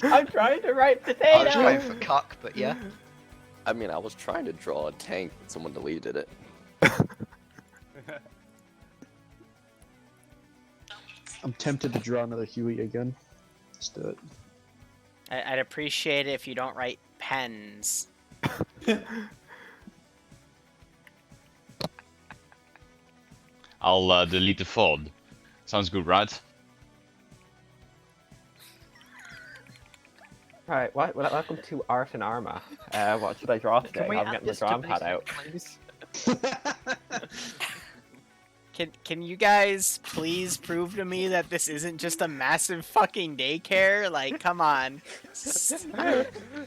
I'm trying to write I potato! was going for cock, but yeah. I mean, I was trying to draw a tank, but someone deleted it. I'm tempted to draw another Huey again. Let's do it. I'd appreciate it if you don't write pens. I'll delete the VOD. Sounds good, right? Right, welcome to Art and Arma. What should I draw today? Can we I'm add getting the this to drawing pad out. please? Can you guys please prove to me that this isn't just a massive fucking daycare? Like, come on.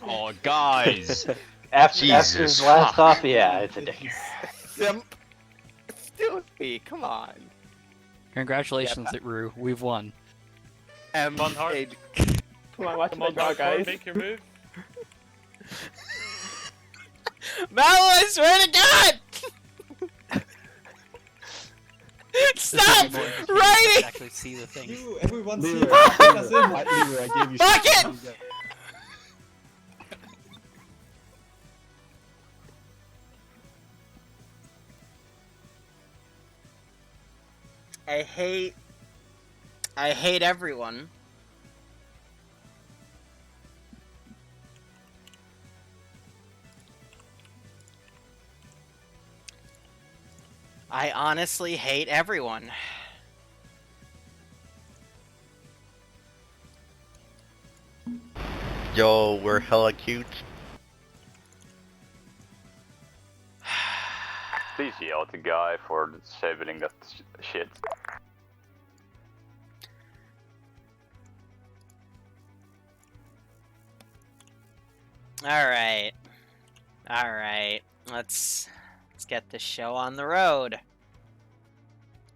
Oh, guys! After Jesus last fuck. off, yeah, it's a day. Simp. Stupid, come on. Congratulations, Liru. We've won. Come on, Hart. Come on, watch Come my on, draw, Hart, guys. make your move. Malo, I swear to God! Stop writing! Actually see the thing. Everyone see Liru, us in. Liru, I gave you Fuck something. it! I hate everyone. I honestly hate everyone. Yo, we're hella cute. Please yell at the guy for disabling that shit. Alright. Alright. Let's get this show on the road.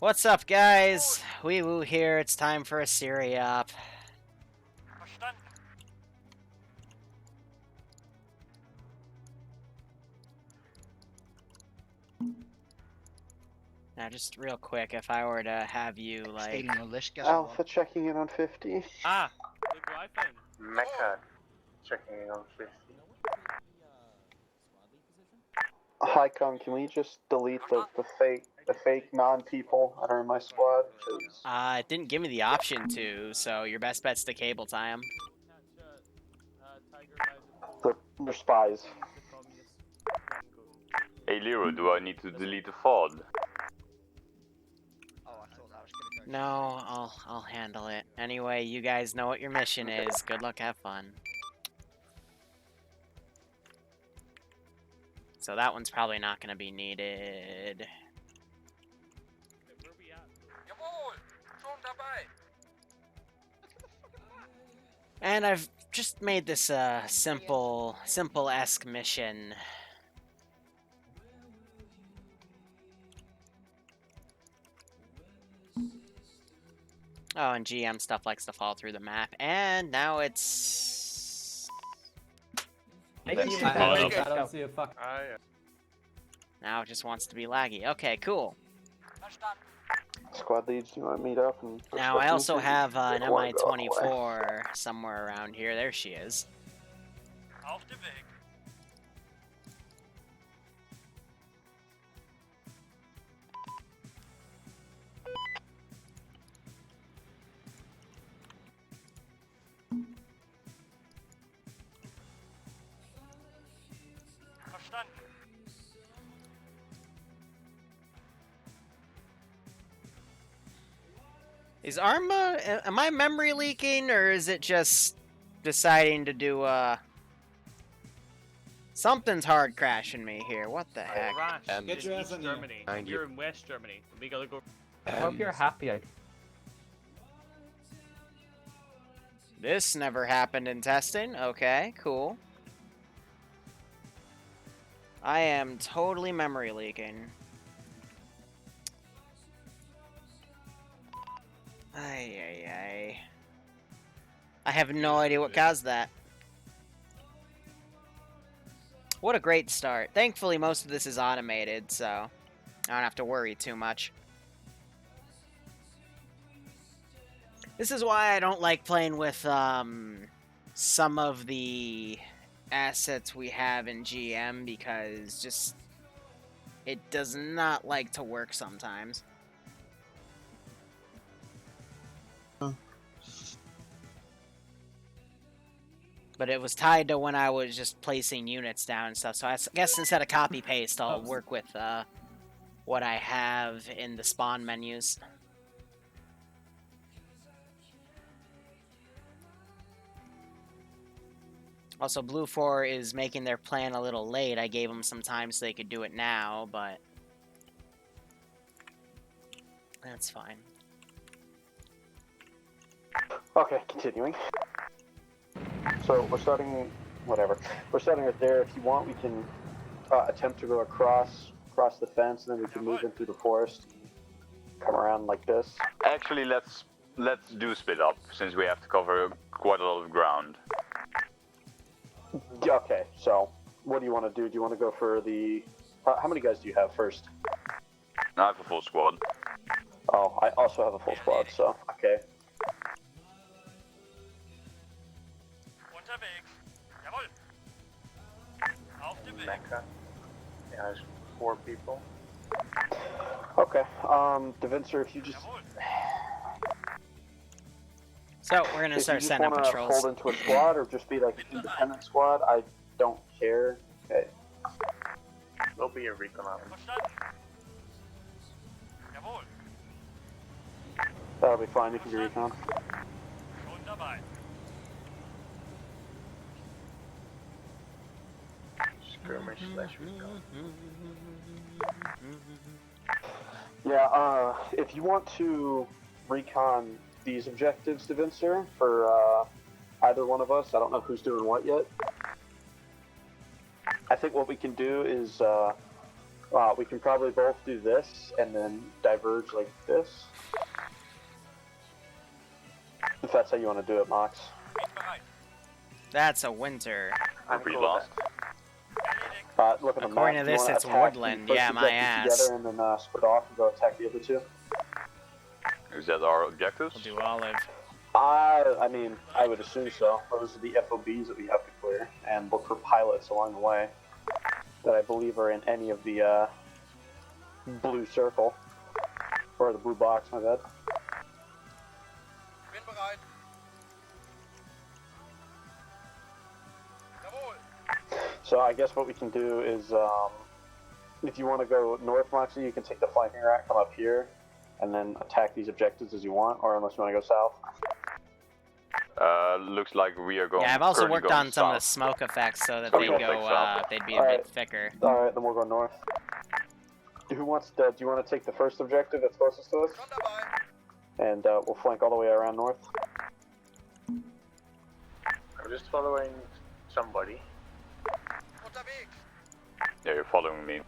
What's up, guys? Wee Woo here. It's time for a SERE up. Now, just real quick, if I were to have you, like... Alpha checking in on 50. Ah, good Wi-Fi. Mecha checking in on 50. Hi, Con, can we just delete the fake non-people that are in my squad? 'Cause It didn't give me the option to, so your best bet's to cable time. they're spies. Hey Liru, do I need to delete the VOD? No, I'll handle it. Anyway, you guys know what your mission is. Good luck, have fun. So that one's probably not going to be needed. And I've just made this a simple-esque mission. Oh, and GM stuff likes to fall through the map. And now it's... I don't see a fuck. Now it just wants to be laggy. Okay, cool. Squad leads, do you want to meet up? And Now I also have an Before I go away. MI-24 somewhere around here. There she is. Is Arma... Am I memory leaking, or is it just deciding to do, Something's hard crashing me here. What the heck? Rash, Get your ass in here. Germany. Thank you. You're in West Germany. We gotta go. I hope you're happy. This never happened in testing. Okay, cool. I am totally memory leaking. Ay. I have no idea what caused that. What a great start. Thankfully, most of this is automated, so I don't have to worry too much. This is why I don't like playing with some of the assets we have in GM because just it does not like to work sometimes. But it was tied to when I was just placing units down and stuff. So I guess instead of copy paste, I'll work with what I have in the spawn menus. Also, Blue 4 is making their plan a little late. I gave them some time so they could do it now, but that's fine. Okay, continuing. So we're starting, whatever. We're starting right there. If you want, we can attempt to go across the fence, and then we can move in through the forest. Come around like this. Actually, let's do split up since we have to cover quite a lot of ground. Okay, so what do you want to do? Do you want to go for the... how many guys do you have first? I have a full squad. Oh, I also have a full squad, so, okay. Mecca. Yeah, there's 4 people. Okay, Devincer, if you just... So we're gonna start sending patrols. If you just want to fold into a squad or just be like an independent squad, I don't care. Okay. There'll be a recon on him. That'll be fine, you can do recon. Skirmish slash recon. Yeah, if you want to recon these objectives, Devincer, for either one of us, I don't know who's doing what yet. I think what we can do is we can probably both do this and then diverge like this. If that's how you want to do it, Mox. That's a winter. I'm pretty lost. Look at the According map. to this, it's woodland. Yeah, my ass. Together and then split off and go attack the other two. Is that our objectives? We'll do olive. I mean, I would assume so. Those are the FOBs that we have to clear, and look for pilots along the way that I believe are in any of the blue circle or the blue box. My bad. So I guess what we can do is, if you want to go north, Moxie, you can take the flanking rack, come up here, and then attack these objectives as you want, or unless you want to go south. Looks like we are going. Yeah, I've also currently worked going on some of the south. smoke effects so that So they we'll go, take south. they'd be a bit thicker. Alright, then we'll go north. Who wants to, do you want to take the first objective that's closest to us? And we'll flank all the way around north. I'm just following somebody. Yeah, you're following me.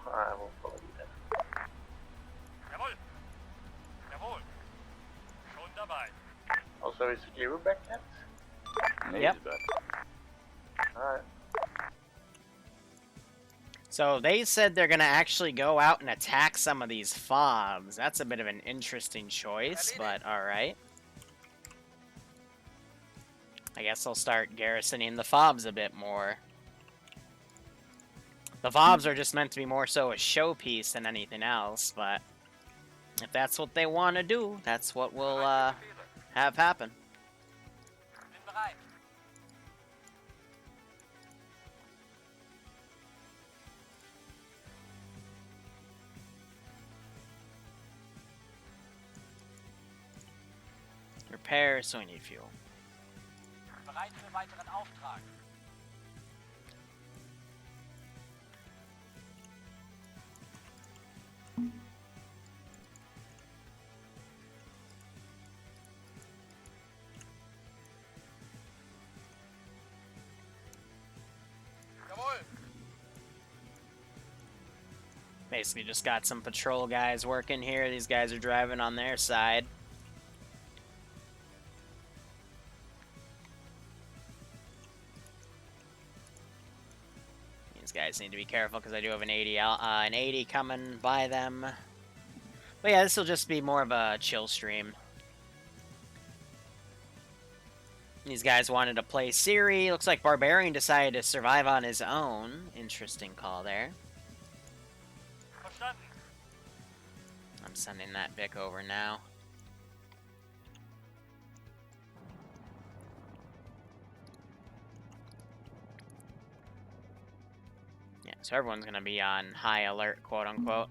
I will follow you then. Also, is Liru back yet? Yep. Alright. So they said they're gonna actually go out and attack some of these fobs. That's a bit of an interesting choice, but alright. I guess I'll start garrisoning the fobs a bit more. The fobs are just meant to be more so a showpiece than anything else, but if that's what they want to do, that's what we'll have happen. Repair, so we need fuel. Basically just got some patrol guys working here. These guys are driving on their side. These guys need to be careful because I do have an 80 coming by them. But yeah, this will just be more of a chill stream. These guys wanted to play SERE. Looks like Barbarian decided to survive on his own. Interesting call there. I'm sending that Vic over now. Yeah, so everyone's going to be on high alert, quote-unquote.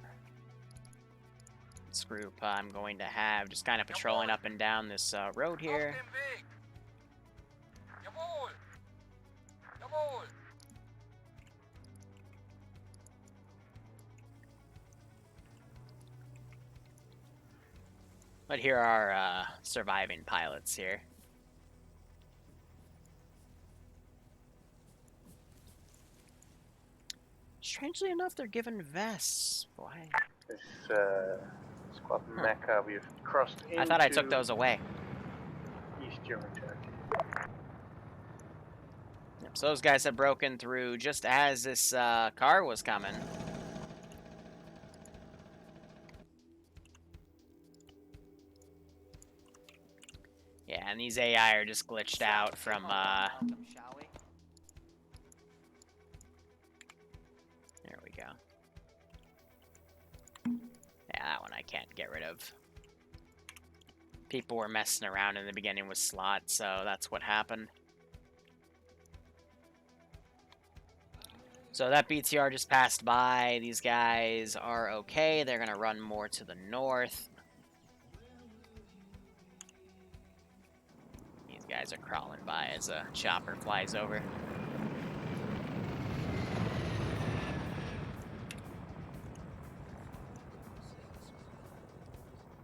This group I'm going to have just kind of patrolling up and down this road here. But here are surviving pilots here. Strangely enough, they're given vests. Why? This squad Mecca, we've crossed into I thought I took those away. East German territory. Yep, so those guys had broken through just as this car was coming. Yeah, and these AI are just glitched out from, There we go. Yeah, that one I can't get rid of. People were messing around in the beginning with slots, so that's what happened. So that BTR just passed by. These guys are okay. They're going to run more to the north. These guys are crawling by as a chopper flies over.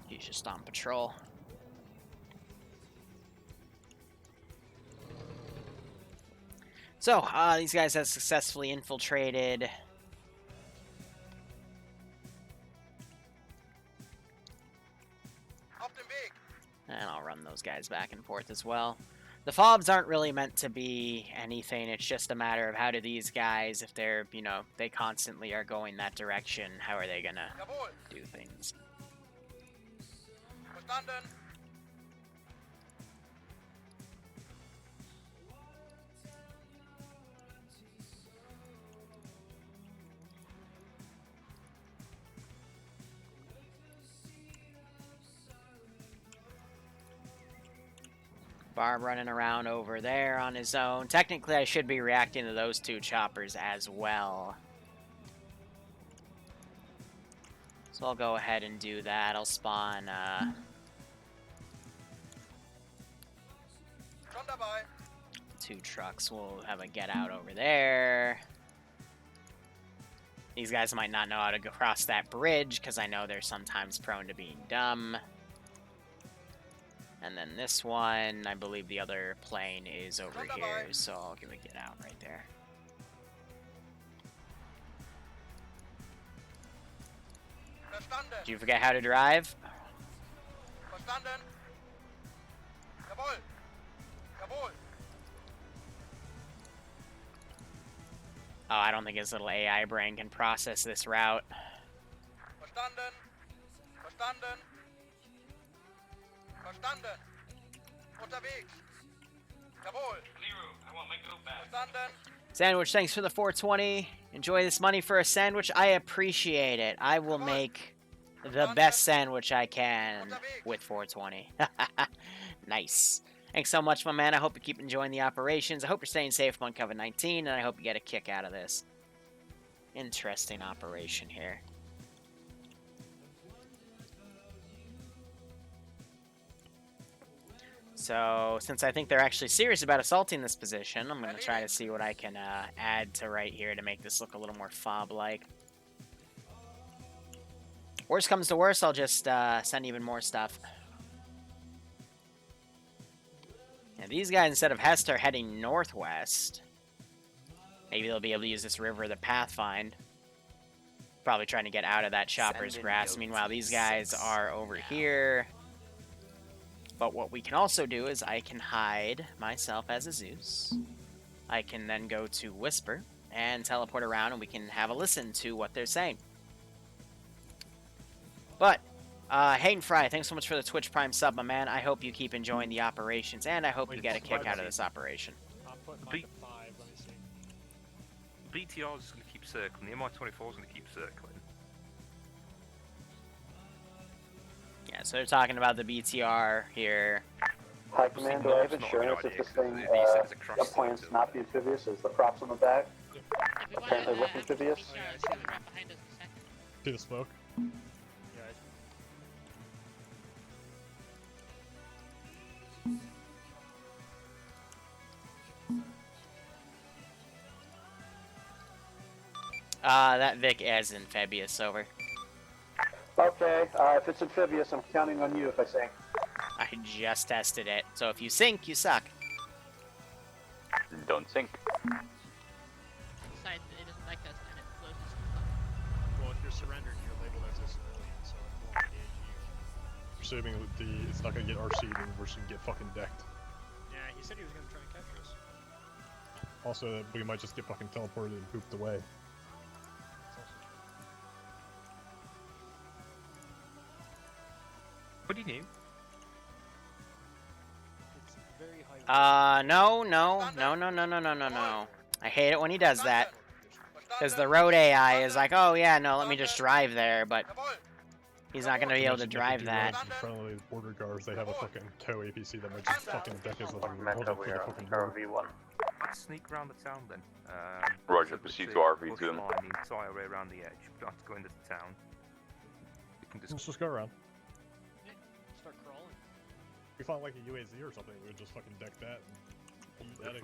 He's just on patrol. So, these guys have successfully infiltrated. And I'll run those guys back and forth as well. The FOBs aren't really meant to be anything. It's just a matter of how do these guys, if they're, you know, they constantly are going that direction, how are they gonna do things? Barb running around over there on his own. Technically, I should be reacting to those two choppers as well. So I'll go ahead and do that. I'll spawn, two trucks. We'll have a get out over there. These guys might not know how to go across that bridge, because I know they're sometimes prone to being dumb. And then this one, I believe the other plane is over here, so I'll give a get out right there. Did you forget how to drive? Oh, I don't think his little AI brain can process this route. Sandwich, thanks for the 420. Enjoy this money for a sandwich. I appreciate it. I will make the best sandwich I can with 420. Nice. Thanks so much, my man. I hope you keep enjoying the operations. I hope you're staying safe on COVID-19, and I hope you get a kick out of this. Interesting operation here. So, since I think they're actually serious about assaulting this position, I'm going to try to see what I can add to right here to make this look a little more FOB-like. Worst comes to worst, I'll just send even more stuff. Yeah, these guys, instead of Hest, are heading northwest. Maybe they'll be able to use this river to pathfind. Probably trying to get out of that chopper's grasp. Meanwhile, these guys are over here. But what we can also do is I can hide myself as a Zeus. I can then go to Whisper and teleport around, and we can have a listen to what they're saying. But Hayden Fry, thanks so much for the Twitch Prime sub, my man. I hope you keep enjoying the operations, and I hope you get a kick out of this operation. I'll put The mine to 5, let me see. BTR is just going to keep circling. The MI-24 is going to keep circling. Yeah, so they're talking about the BTR here. High Command, do I have insurance if this thing plans to not be amphibious? Is the props on the back apparently look amphibious? See the smoke? That Vic is amphibious, over. Okay, if it's amphibious, I'm counting on you if I sink. I just tested it, so if you sink, you suck. Don't sink. Besides, it doesn't like us and it flows us. Well, if you're surrendered, you're labeled as a civilian, so it won't engage you. Assuming that it's not going to get RC'd and we're just going to get fucking decked. Yeah, he said he was gonna try and capture us. Also, we might just get fucking teleported and pooped away. What do you need? No. I hate it when he does that. Because the road AI is like, oh yeah, no, let me just drive there, but he's not going to be able to drive that. In front of the border guards, they have a fucking tow APC that might just fucking deck us like Mecca, we are on RV1. Let's sneak around the town then. Roger, proceed to RV2. The entire way around the edge. We don't have to go into the town. We can Let's just go around. Start crawling. If we found like a UAZ or something, we would just fucking deck that and eat that.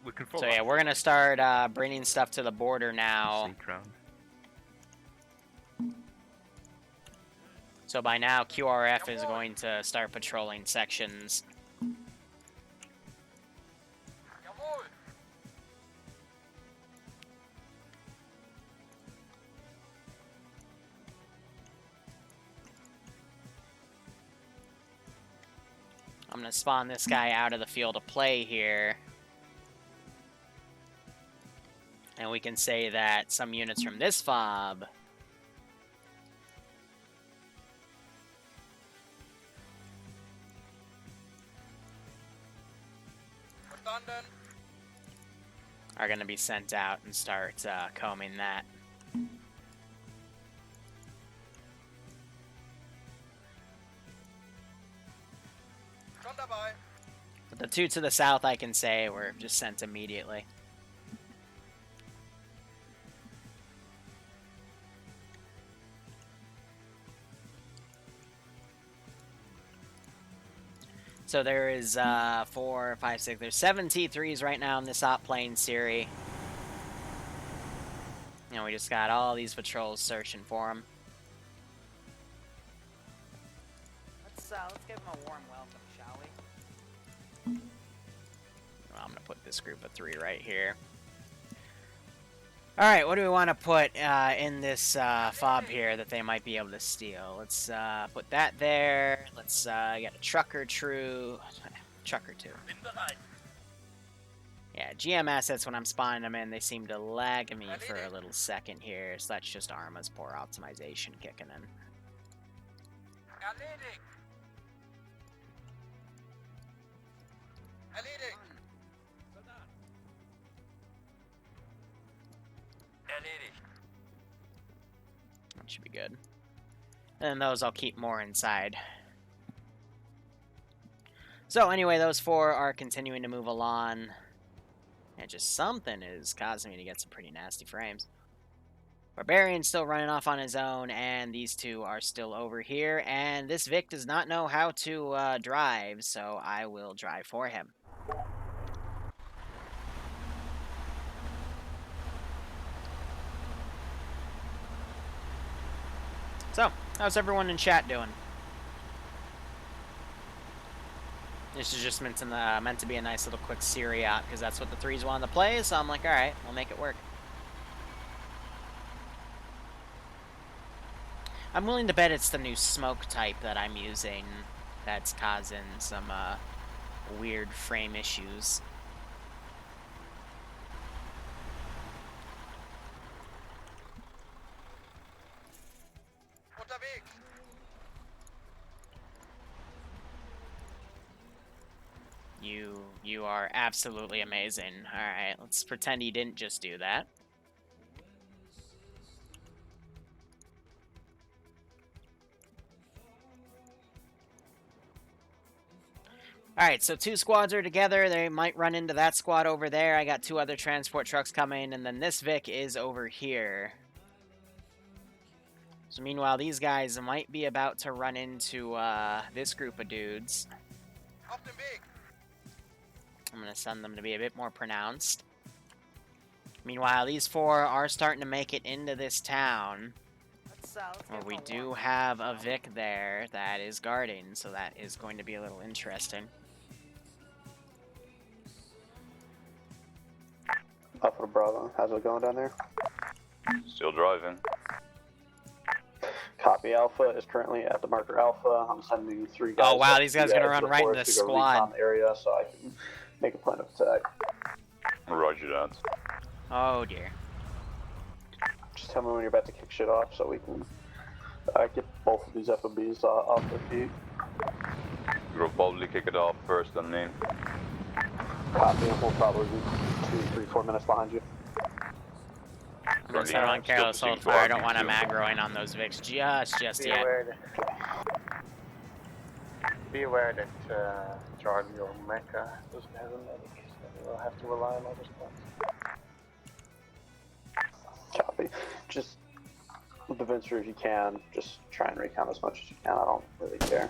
We can So yeah, we're going to start bringing stuff to the border now. Sneak around. So by now, QRF is going to start patrolling sections. I'm going to spawn this guy out of the field of play here. And we can say that some units from this fob are going to be sent out and start combing that. But the two to the south, I can say, were just sent immediately. So there is 4, 5, 6. There's 7 T3s right now in this op plane SERE. And we just got all these patrols searching for them. Let's give them a warm welcome, shall we? Well, I'm gonna put this group of 3 right here. All right, what do we want to put in this fob here that they might be able to steal? Let's put that there. Let's get a trucker trucker 2. Yeah, GM assets, when I'm spawning them in, they seem to lag me for a little second here, so that's just Arma's poor optimization kicking in. That should be good. And those I'll keep more inside. So anyway, those 4 are continuing to move along. And just something is causing me to get some pretty nasty frames. Barbarian's still running off on his own, and these 2 are still over here. And this Vic does not know how to drive, so I will drive for him. So, how's everyone in chat doing? This is just meant to be a nice little quick SERE out, because that's what the 3s wanted to play, so I'm like, alright, we'll make it work. I'm willing to bet it's the new smoke type that I'm using that's causing some weird frame issues. You are absolutely amazing. Alright, let's pretend he didn't just do that. Alright, so 2 squads are together. They might run into that squad over there. I got 2 other transport trucks coming, and then this Vic is over here. So meanwhile, these guys might be about to run into this group of dudes. I'm going to send them to be a bit more pronounced. Meanwhile, these 4 are starting to make it into this town. Where we do have a Vic there that is guarding, so that is going to be a little interesting. Alpha to Bravo, how's it going down there? Still driving. Copy. Alpha is currently at the marker Alpha. I'm sending 3 guys. Oh wow, these guys are gonna run right into the the squad. The area so I can make a plan of attack. Roger that. Oh dear. Just tell me when you're about to kick shit off so we can get both of these FOBs off their feet. You'll probably kick it off first on me. Copy. We'll probably be 2, 3, 4 minutes behind you. I'm gonna set on careless hold fire. I don't want him aggroing on those Vics just yet. Be aware that Charlie or Mecca doesn't have a medic, so we'll have to rely on other spots. Copy. Just with the Vincer, if you can, just try and recount as much as you can. I don't really care.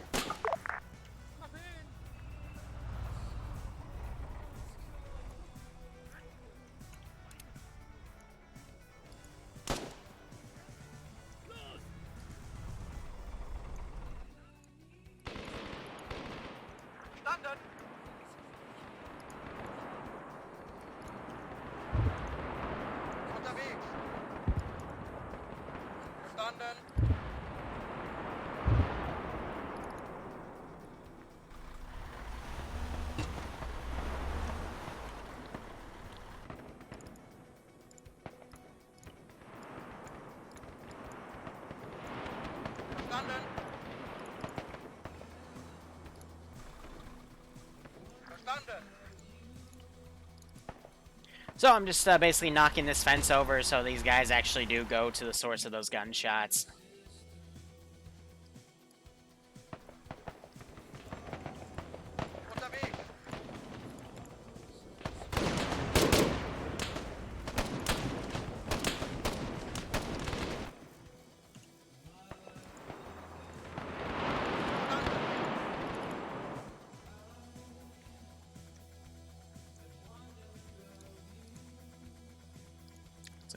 So I'm just basically knocking this fence over so these guys actually do go to the source of those gunshots.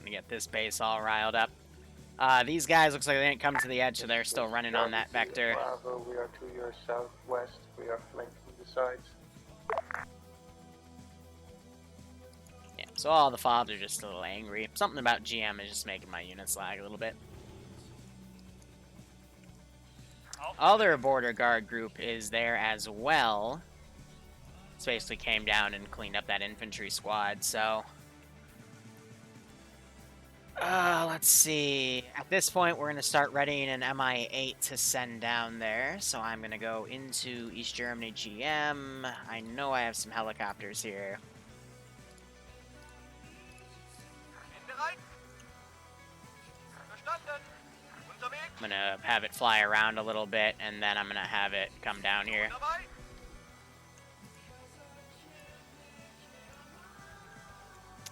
To get this base all riled up. These guys looks like they didn't come to the edge, so they're still running on that vector. Bravo, we are to your southwest. We are flanking the sides. Yeah, so all the fobs are just a little angry. Something about GM is just making my units lag a little bit. Other border guard group is there as well. This basically came down and cleaned up that infantry squad, so... let's see. At this point, we're going to start readying an MI-8 to send down there. So I'm going to go into East Germany GM. I know I have some helicopters here. I'm going to have it fly around a little bit, and then I'm going to have it come down here.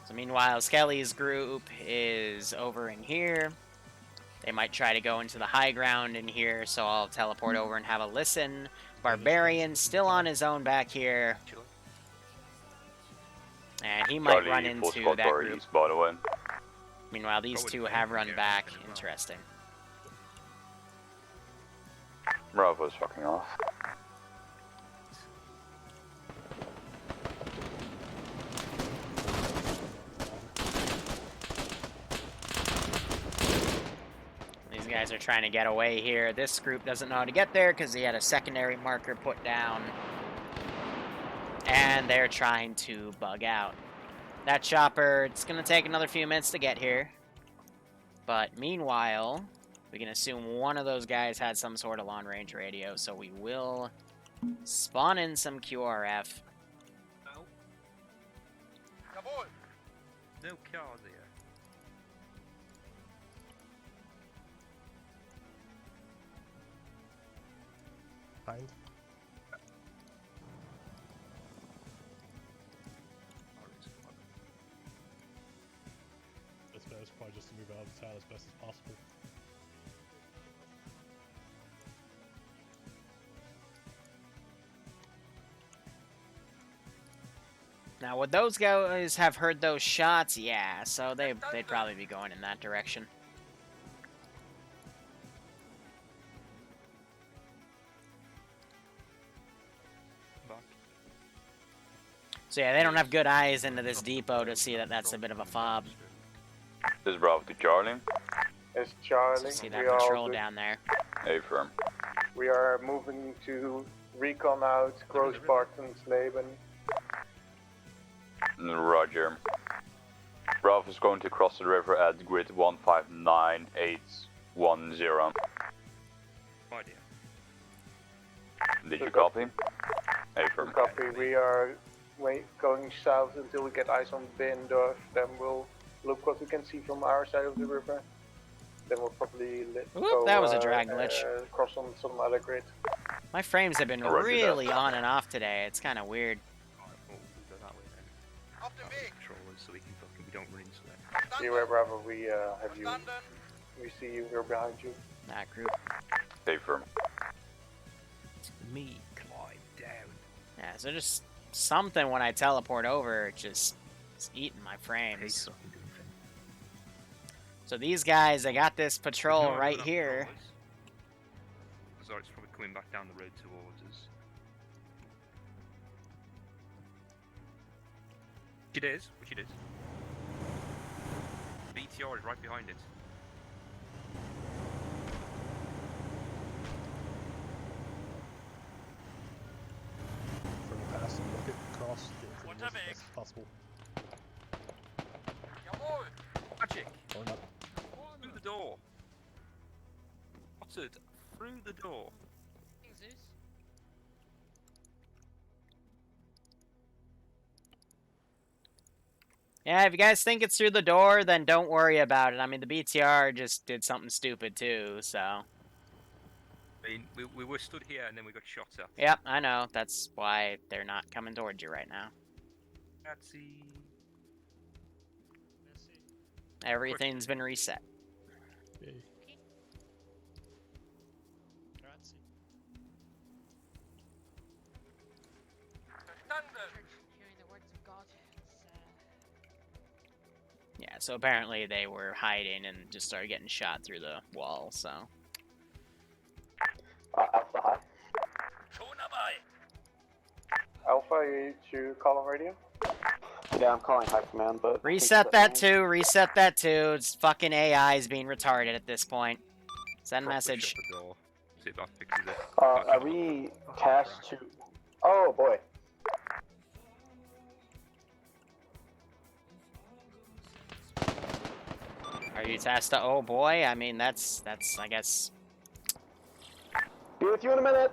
So meanwhile, Skelly's group is over in here. They might try to go into the high ground in here, so I'll teleport over and have a listen. Barbarian still on his own back here. And he might run into that group. East, by the way. Meanwhile, these 2 have run back. Interesting. Bravo's fucking off. These guys are trying to get away here. This group doesn't know how to get there because he had a secondary marker put down. And they're trying to bug out. That chopper, it's going to take another few minutes to get here. But meanwhile, we can assume one of those guys had some sort of long-range radio, so we will spawn in some QRF. no cars here. Behind. That's best, probably just to move out of town as best as possible. Now, would those guys have heard those shots? Yeah, so they'd probably be going in that direction. So yeah, they don't have good eyes into this depot to see that that's a bit of a fob. This is Bravo to Charlie. It's Charlie. See that We all patrol good. down there. Affirm. We are moving to recon out Großbarten's Leben. Roger. Bravo is going to cross the river at grid 159810. Idea. Did you copy? Affirm. Copy. We are going south until we get eyes on Bindorf. Then we'll look what we can see from our side of the river. Then we'll probably go, that was a drag glitch. Cross on some other grid. My frames have been Roger really on and off today. It's kind of weird. Alright, well, we'll go that way then. After me! Controllers so we can fucking, we don't run into it. Beware, Bravo, we have you. We see you, we're behind you. That group. Affirm. Me climb down. Yeah, so just something when I teleport over, just it's eating my frames. So these guys, they got this patrol right here. Sorry, it's probably coming back down the road towards us. Which it is, which it is. BTR is right behind it. From the past and look it across, get it as best as possible. Magic! Going up. Through the door! Spotted! Through the door! Yeah, if you guys think it's through the door, then don't worry about it. I mean, the BTR just did something stupid too, so. I mean, we were stood here and then we got shot at. Yep, I know. That's why they're not coming towards you right now. Nazi. Everything's been reset. Yay. Hearing the words of God, Yeah, so apparently they were hiding and just started getting shot through the wall, so. Alpha, hi. Alpha, you call on radio? Yeah, I'm calling high command, but... Reset that too, reset that too. It's fucking AI is being retarded at this point. Send message. Shut the door. See if that fixes it. Are we tasked to... Oh, boy. Are you tasked to, oh boy? I mean, that's, I guess. Be with you in a minute.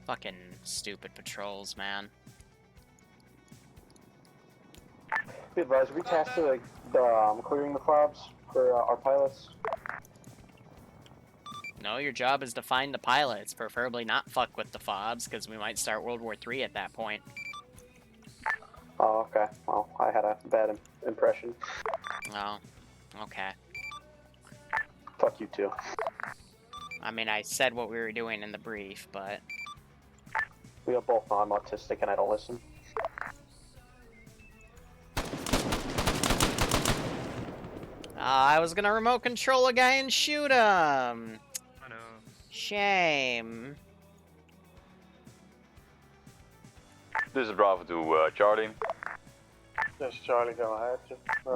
Fucking stupid patrols, man. Be advised, are we tasked to, like, clearing the fobs for our pilots? No, your job is to find the pilots, preferably not fuck with the fobs, because we might start World War III at that point. Oh, okay. Well, I had a bad impression. Oh, okay. Fuck you too. I mean, I said what we were doing in the brief, but... We both know I'm autistic and I don't listen. I was gonna remote control a guy and shoot him! I know. Shame. This is Bravo to Charlie. Yes, Charlie, go ahead.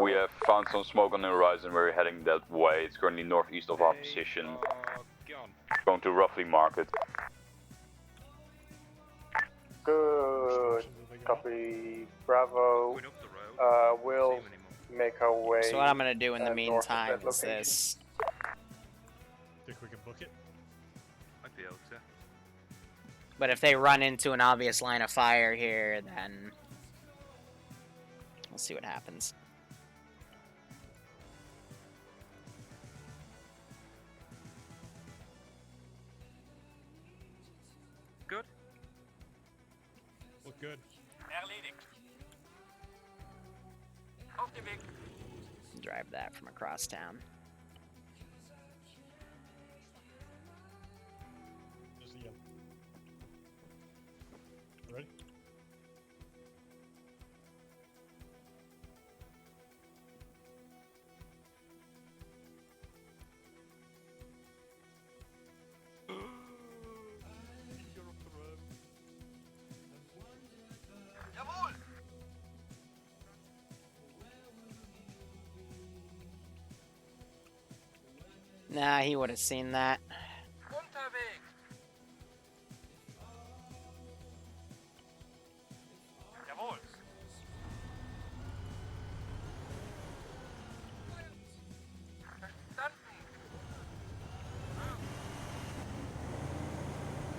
We have found some smoke on the horizon. We're heading that way. It's currently northeast of our position. Gone. Going to roughly mark it. Good. Copy. Bravo. Going up the road. We'll make our way. So what I'm gonna do in the north of meantime that is location. this. Think we can book it? Might be able to. But if they run into an obvious line of fire here, then we'll see what happens. Good. Look good. Drive that from across town. There's the ready? Nah, he would have seen that.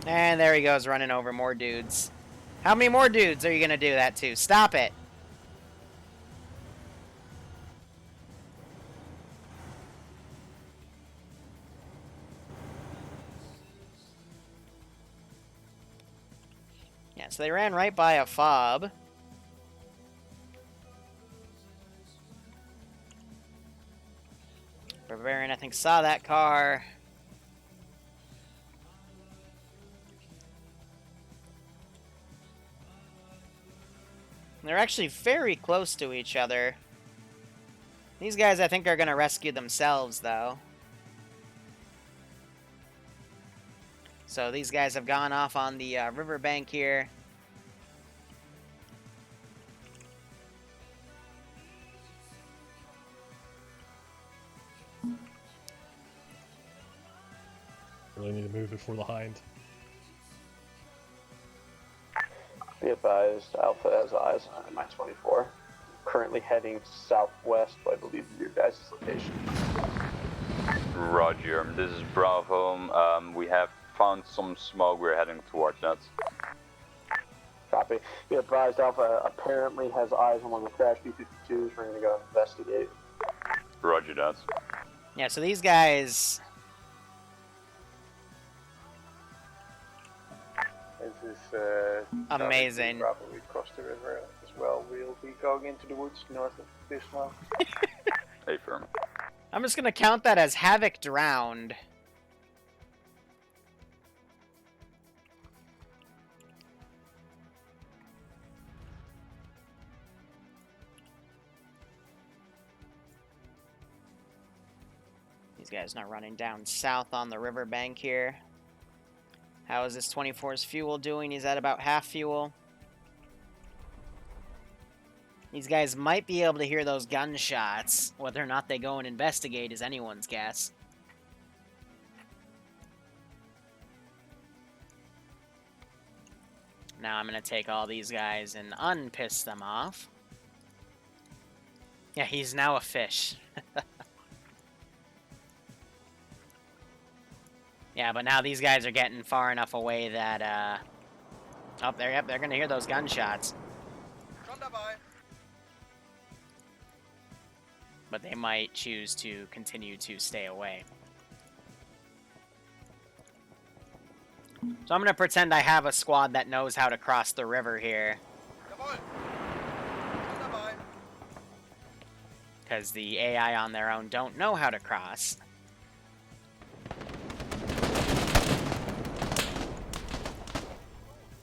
And there he goes, running over more dudes. How many more dudes are you gonna do that to? Stop it! Yeah, so they ran right by a fob. Barbarian, I think, saw that car. They're actually very close to each other. These guys, I think, are going to rescue themselves, though. So these guys have gone off on the riverbank here. Really need to move before the hind. Be advised, Alpha has eyes on my 24. Currently heading southwest, I believe, is your guys' location. Roger, this is Bravo. We have found some smoke, we're heading towards that. Copy. Be advised, Alpha apparently has eyes on one of the crash B-52s. We're going to go investigate. Roger that. Yeah, so these guys... This is amazing. Probably cross the river as well. We'll be going into the woods north of this now. Hey, firm. I'm just gonna count that as Havoc drowned. These guys not running down south on the riverbank here. How is this 24's fuel doing? He's at about half fuel. These guys might be able to hear those gunshots. Whether or not they go and investigate is anyone's guess. Now I'm going to take all these guys and unpiss them off. Yeah, he's now a fish. Yeah, but now these guys are getting far enough away that, oh, they're gonna hear those gunshots. But they might choose to continue to stay away. So I'm gonna pretend I have a squad that knows how to cross the river here. Because the AI on their own don't know how to cross.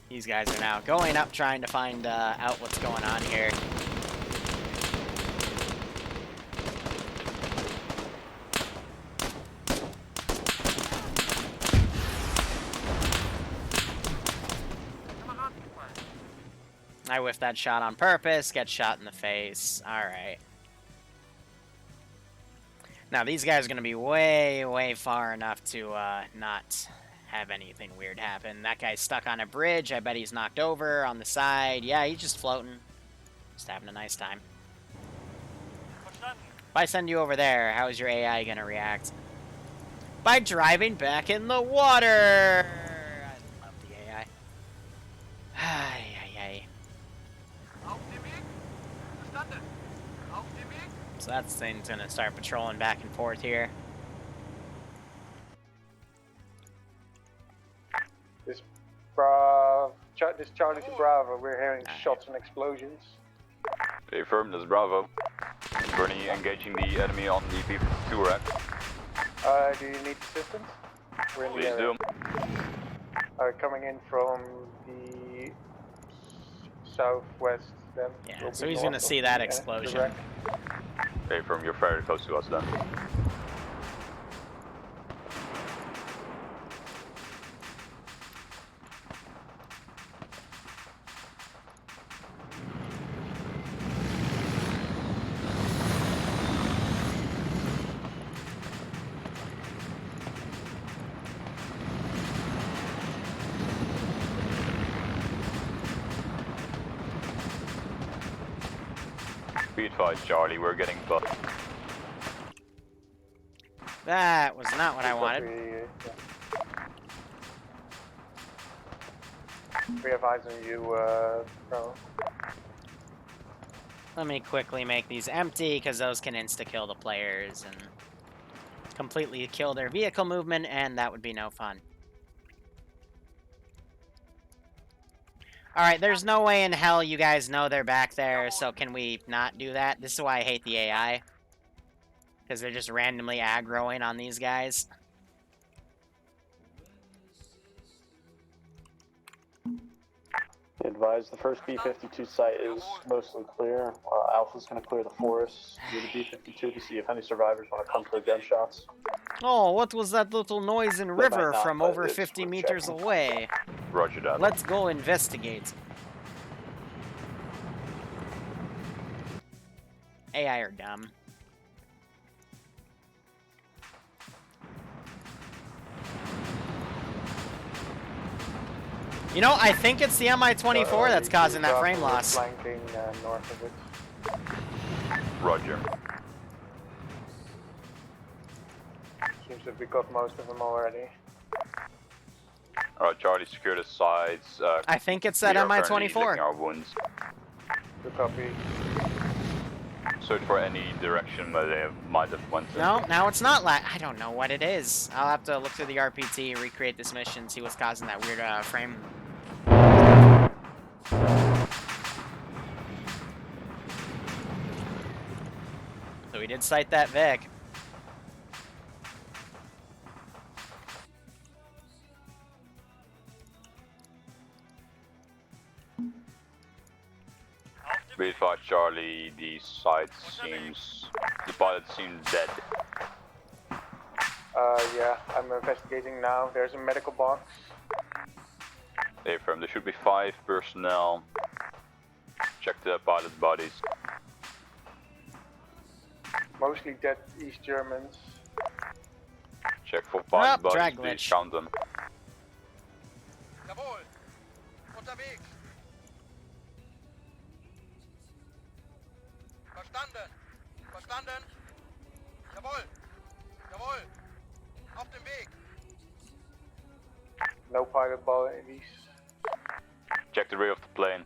These guys are now going up, trying to find out what's going on here. I whiffed that shot on purpose, get shot in the face. Alright. Now, these guys are going to be way, way far enough to not have anything weird happen. That guy's stuck on a bridge. I bet he's knocked over on the side. Yeah, he's just floating. Just having a nice time. If I send you over there, how is your AI going to react? By driving back in the water! I love the AI. So that thing's gonna start patrolling back and forth here. This Charlie to Bravo, we're hearing shots and explosions. Affirm, this is Bravo. Bernie engaging the enemy on the B-52 rack. Do you need assistance? We're in the Please area. do. Coming in from the southwest then. Yeah, Will so be he's north gonna of see the that the explosion. wreck. Affirm, you're very close to us then. Be advised, Charlie, we're getting buffed. That was not what I wanted. We have eyes on you, Bravo. Let me quickly make these empty, because those can insta-kill the players and completely kill their vehicle movement, and that would be no fun. Alright, there's no way in hell you guys know they're back there, so can we not do that? This is why I hate the AI. Because they're just randomly aggroing on these guys. Advise the first B-52 site is mostly clear. Alpha's going to clear the forest near the B-52 to see if any survivors want to come to the gunshots. Oh, what was that little noise in river not, from but over it's 50 worth meters checking. away? Roger that. Let's go investigate. AI are dumb. You know, I think it's the MI-24 that's causing that frame loss. Flanking north of it. Roger. Seems that we got most of them already. Alright, Charlie, secure the sides. I think it's that we are currently MI-24. licking our wounds. Good copy. Search for any direction where they might have went in. No, now it's not I don't know what it is. I'll have to look through the RPT, recreate this mission, see what's causing that weird frame. So we did sight that Vic. Be advised, Charlie, the pilot seems dead. Yeah, I'm investigating now. There's a medical box. Affirm, there should be 5 personnel. Check the pilot's bodies. Mostly dead East Germans. Check for pilot bodies, drag please glitch. count them. Jawohl. Unterwegs. Verstanden. Verstanden. Jawohl. Jawohl. Auf dem Weg. No pilot bodies. Check the rear of the plane.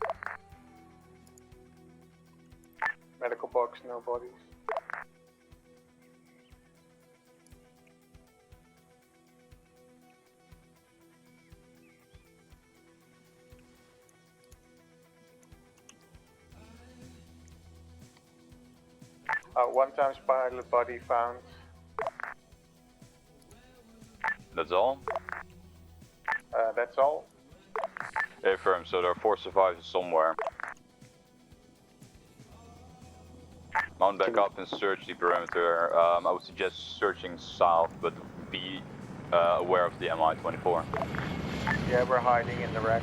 Medical box, no bodies. One times pilot body found. That's all? That's all. Affirm, so there are 4 survivors somewhere. Mount back up and search the perimeter. I would suggest searching south, but be aware of the MI-24. Yeah, we're hiding in the wreck.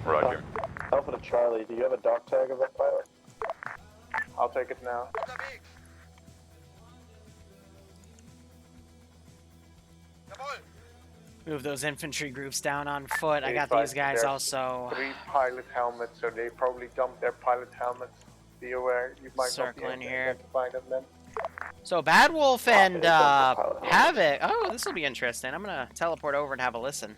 Roger. Alpha to Charlie, do you have a dog tag of that pilot? I'll take it now. Unterwegs. Jawohl. Move those infantry groups down on foot. I got But these guys there's also 3 pilot helmets, so they probably dumped their pilot helmets. Be aware, you might circling not be able to here. identify them then. So Bad Wolf and yeah, pilot Havoc. Oh, this will be interesting. I'm gonna teleport over and have a listen.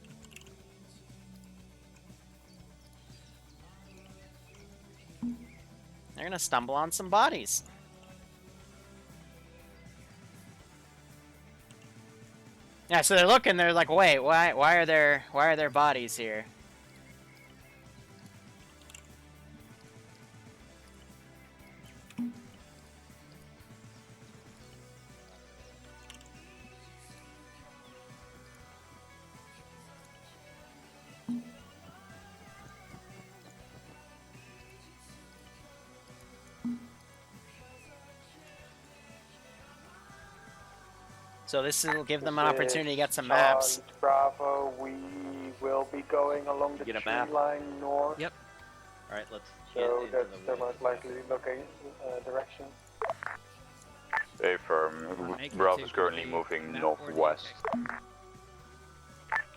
They're gonna stumble on some bodies. Yeah, so they're looking. They're like, wait, why are there bodies here? So this will give them an opportunity to get some maps. Bravo, we will be going along the Get a tree map. line north. Yep. Alright, let's So that's the most likely direction. Affirm. Make it Bravo is to currently the moving map or the northwest.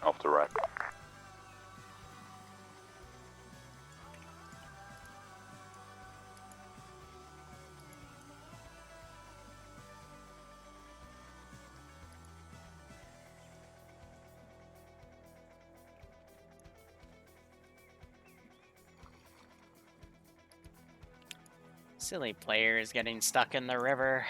Off the right. Silly players getting stuck in the river.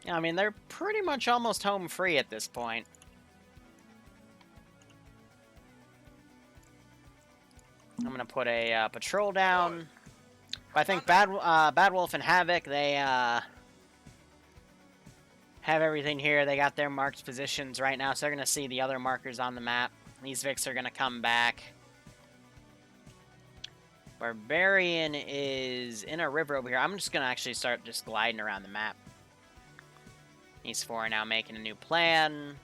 Yeah, I mean, they're pretty much almost home free at this point. I'm gonna put a patrol down. I think Bad Wolf and Havoc, they have everything here. They got their marked positions right now, so they're gonna see the other markers on the map. These Vics are gonna come back. Barbarian is in a river over here. I'm just gonna actually start just gliding around the map. These four are now making a new plan.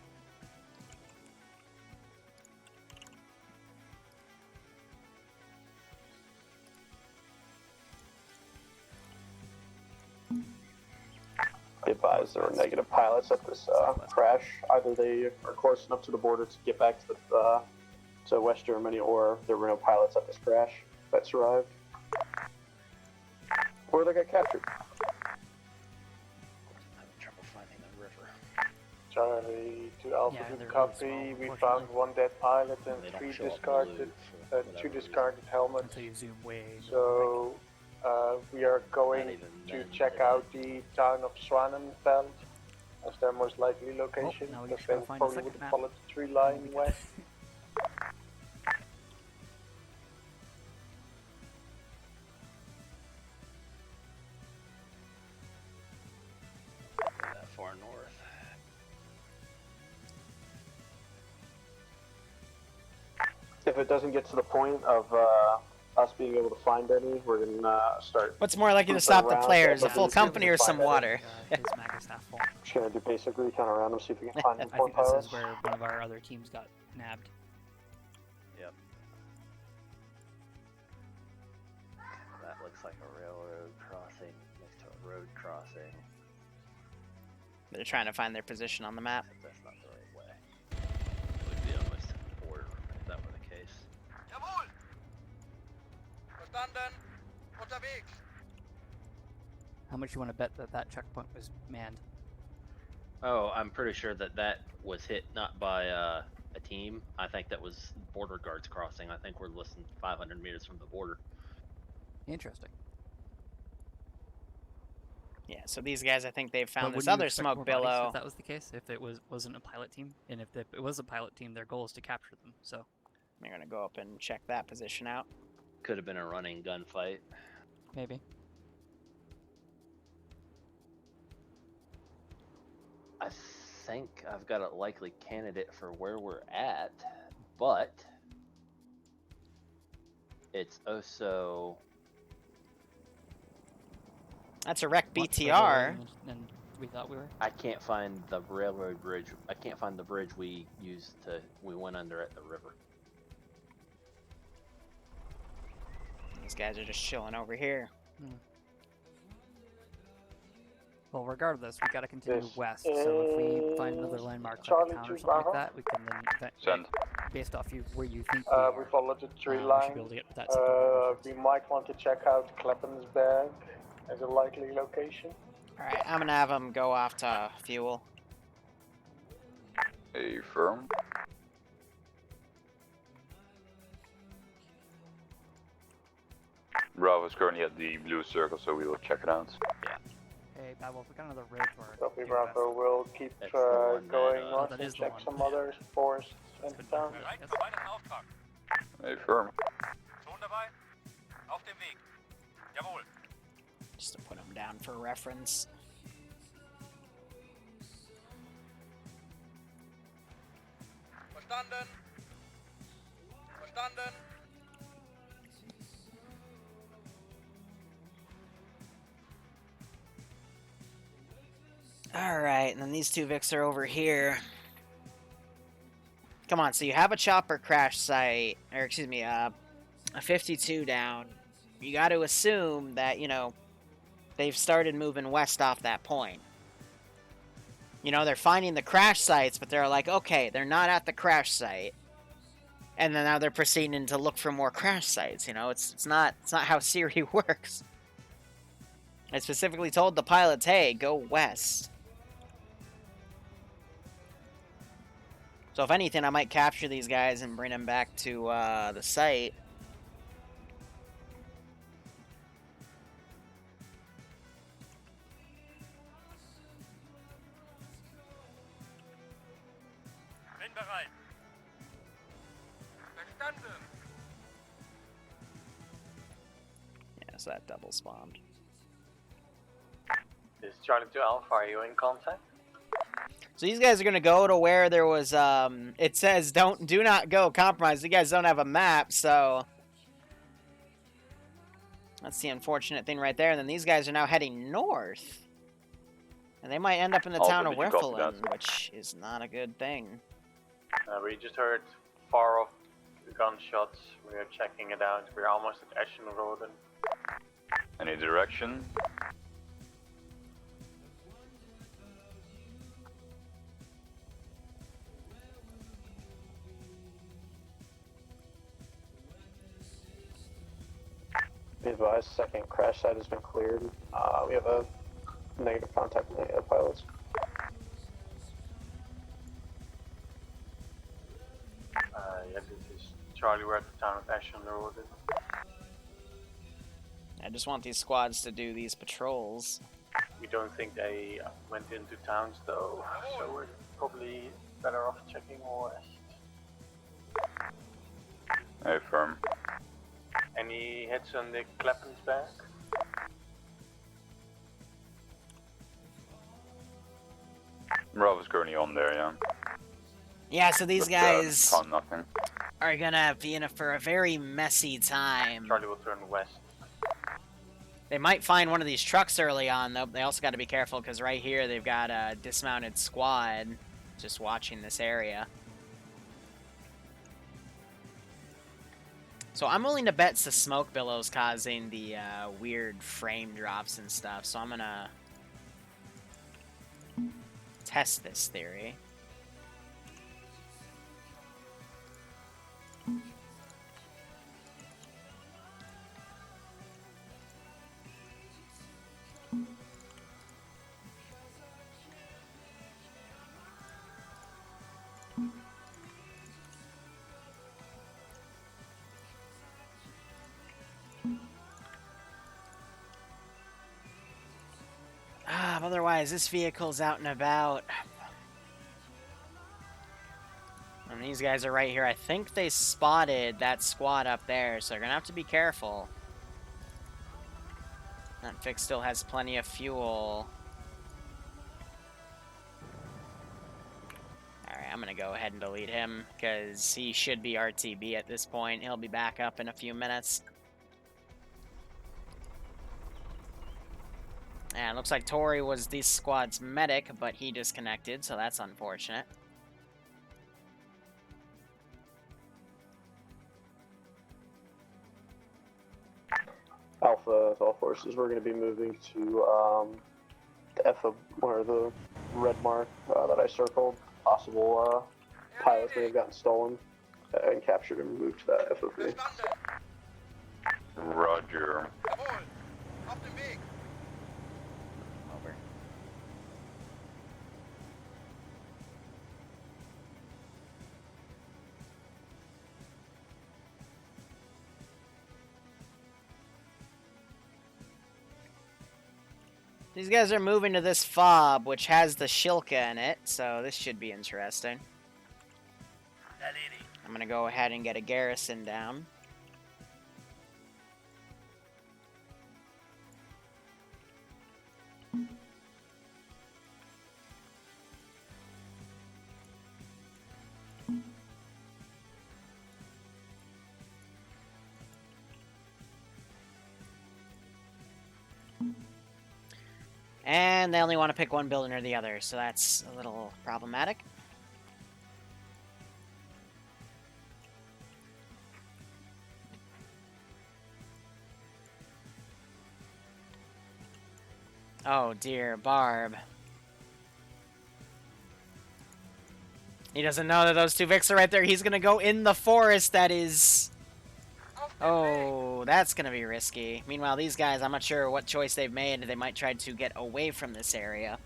Be advised there were negative pilots at this crash. Either they are close enough to the border to get back to West Germany, or there were no pilots at this crash that survived, or they got captured. Trouble finding the river. Charlie to Alpha Yeah, to they're really copy. small, We unfortunately. found one dead pilot They and don't three show up discarded, blue for whatever two reason. discarded helmets. Until you zoom way. So we are going even to then, check they- out the town of Swanenfeld as their most likely location. now we because just they gotta find a probably second would map. follow the tree line west. That far north. If it doesn't get to the point of us being able to find any, we're gonna start. What's more likely to moving stop the around, players, a but full we'll see if we company can or find some any. water? His mag is half full. Just gonna do basically kind of random, see if we can find I more think this pilots. is where one of our other teams got nabbed. Yep. That looks like a railroad crossing next to a road crossing. They're trying to find their position on the map. That's not the right way. It would be almost to the border if that were the case. Jawohl! Verstanden! Unterwegs! How much you want to bet that that checkpoint was manned? Oh, I'm pretty sure that that was hit not by a team. I think that was border guards crossing. I think we're less than 500 meters from the border. Interesting. Yeah, so these guys, I think they've But found this wouldn't you other expect smoke more bodies billow. If that was the case, if it wasn't a pilot team, and if it was a pilot team, their goal is to capture them. So We're gonna go up and check that position out. Could have been a running gunfight. maybe. I think I've got a likely candidate for where we're at, but it's also That's a wrecked Much further BTR. away than we thought we were. I can't find the railroad bridge. I can't find the bridge we went under at the river. These guys are just chilling over here. Well, regardless, we gotta continue This west. So if we find another landmark like Charlie a town or 2 something like Bravo. that, we can then Send. based off you where you think We followed the tree we should line. be able to get to that second We might want to check out Kleppensberg as a likely location. Alright, I'm gonna have him go off to fuel. Affirm. Bravo's currently at the blue circle, so we will check it out. Hey, Babel, if we got another road tour. Copy due Bravo, west. we'll keep That's the one that, going north that and is the check one. some other forests in That's good town. for us, yes. Affirm. Schon dabei? Auf dem Weg. Jawohl. Just to put him down for reference. Verstanden. Verstanden. Alright, and then these two Vics are over here. Come on, so you have a chopper crash site, or excuse me, a 52 down. You got to assume that, you know, they've started moving west off that point. You know, they're finding the crash sites, but they're like, okay, they're not at the crash site. And then now they're proceeding to look for more crash sites, you know? It's not how SERE works. I specifically told the pilots, hey, go west. So if anything, I might capture these guys and bring them back to the site. Bin bereit. Verstanden. Yeah, so that double spawned. This is Charlie 2 Alpha, are you in contact? So these guys are gonna go to where there was it says do not go compromise. You guys don't have a map, so that's the unfortunate thing right there. And then these guys are now heading north. And they might end up in the town of Wiffelen, which is not a good thing. We just heard far off gunshots. We are checking it out. We're almost at Ashton Road. Any direction? Be advised, second crash site has been cleared. We have a negative contact with the pilots. Yeah, this is Charlie. We're at the town of Ashton Road. I just want these squads to do these patrols. We don't think they went into towns though, so we're probably better off checking west. Affirm. Any hits on the Clapton's back? Bravo's currently on there, yeah. Yeah, so these But, guys found nothing. are gonna be in for a very messy time. Charlie will turn west. They might find one of these trucks early on, though. They also got to be careful, because right here they've got a dismounted squad just watching this area. So I'm willing to bet it's the smoke billows causing the weird frame drops and stuff, so I'm gonna test this theory. Otherwise, this vehicle's out and about. And these guys are right here. I think they spotted that squad up there, so they're gonna have to be careful. That Fix still has plenty of fuel. Alright, I'm gonna go ahead and delete him, because he should be RTB at this point. He'll be back up in a few minutes. And it looks like Tori was this squad's medic, but he disconnected, so that's unfortunate. Alpha, all forces, we're going to be moving to the FO, or the red mark that I circled. Possible pilots may have gotten stolen and captured and moved to that FOV. Roger. Jawohl. Auf dem Weg. Over. These guys are moving to this fob, which has the Shilka in it, so this should be interesting. I'm gonna go ahead and get a garrison down. And they only want to pick one building or the other, so that's a little problematic. Oh dear, Barb. He doesn't know that those two Vics are right there. He's gonna go in the forest that is... Oh, that's gonna be risky. Meanwhile, these guys, I'm not sure what choice they've made. They might try to get away from this area.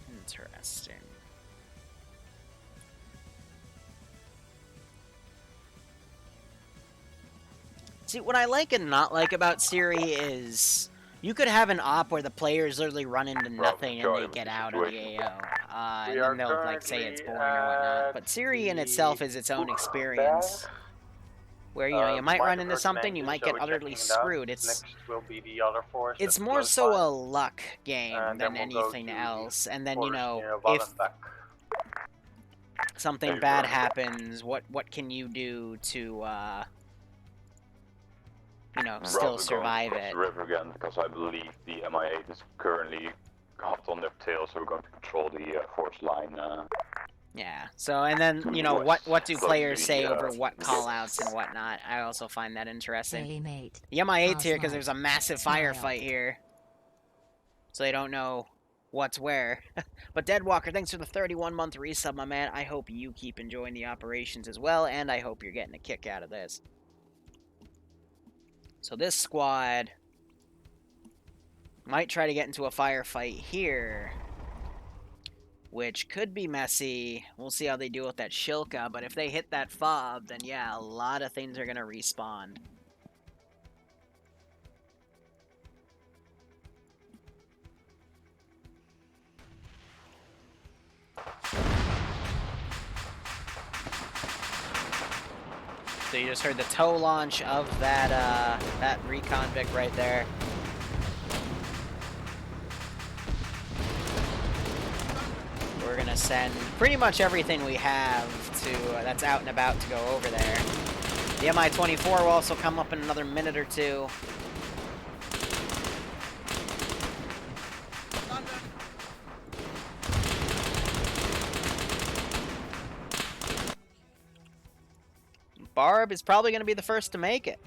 Interesting. See, what I like and not like about SERE is... You could have an op where the players literally run into nothing and they get out of the AO. And then they'll like say it's boring or whatnot. But SERE in itself is its own experience. Where, you know, you might run into something, you might get utterly screwed. It's more so a luck game than anything else. And then, you know, if something bad happens, what can you do to, you know, still survive it? The river again, because I believe the MI8 is currently hot on their tail, so we're going to control the force line. Yeah. So, and then, you know, what do players say over what callouts and whatnot? I also find that interesting. The MI8's here because there's a massive firefight here, so they don't know what's where. But Deadwalker, thanks for the 31-month resub, my man. I hope you keep enjoying the operations as well, and I hope you're getting a kick out of this. So this squad might try to get into a firefight here, which could be messy. We'll see how they deal with that Shilka, but if they hit that fob, then yeah, a lot of things are going to respawn. So you just heard the tow launch of that that recon Vic right there. We're gonna send pretty much everything we have to that's out and about to go over there. The Mi-24 will also come up in another minute or two. Barb is probably going to be the first to make it.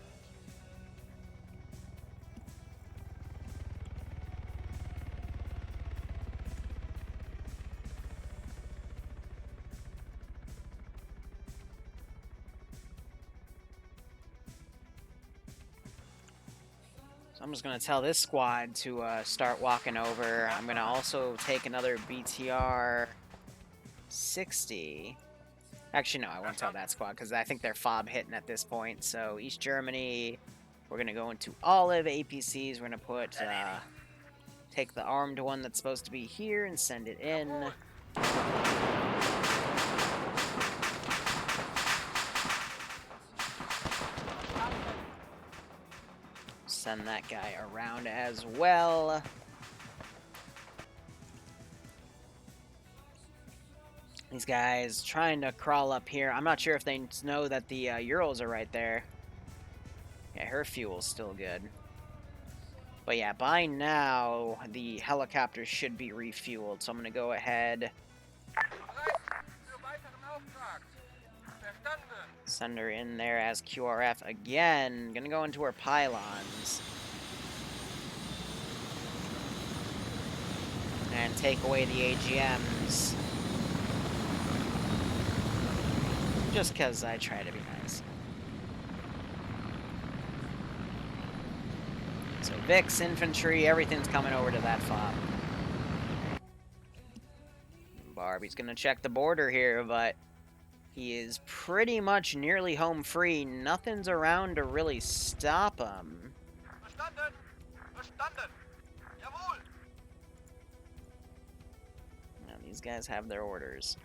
So I'm just going to tell this squad to start walking over. I'm going to also take another BTR 60. Actually, no, I won't tell that squad, because I think they're fob hitting at this point. So, East Germany, we're going to go into Olive APCs. We're going to put, take the armed one that's supposed to be here and send it in. Send that guy around as well. These guys trying to crawl up here. I'm not sure if they know that the Urals are right there. Yeah, her fuel's still good. But yeah, by now, the helicopters should be refueled. So I'm going to go ahead. Send her in there as QRF again. Going to go into her pylons. And take away the AGMs. Just because I try to be nice. So Vix, infantry, everything's coming over to that fob. Barbie's gonna check the border here, but He is pretty much nearly home free. Nothing's around to really stop him. Verstanden! Verstanden! Jawohl! Now, these guys have their orders.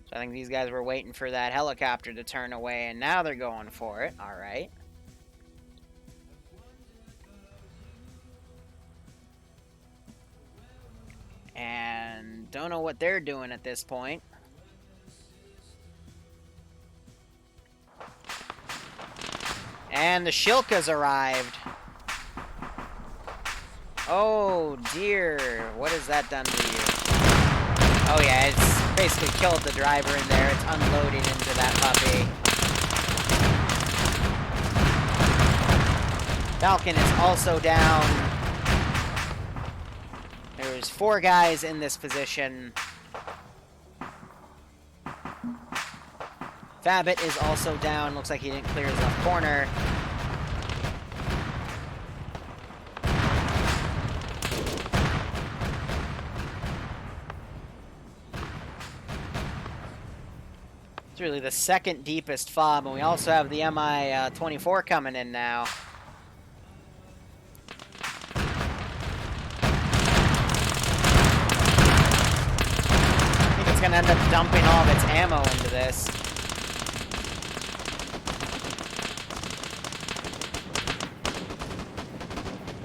So I think these guys were waiting for that helicopter to turn away, and now they're going for it. All right. And don't know what they're doing at this point. And the Shilka's arrived. Oh dear, what has that done to you? Oh yeah, it's basically killed the driver in there. It's unloading into that puppy. Falcon is also down. There's 4 guys in this position. Fabit is also down. Looks like he didn't clear his left corner. It's really the second deepest fob, and we also have the Mi-24 coming in now. I think it's going to end up dumping all of its ammo into this.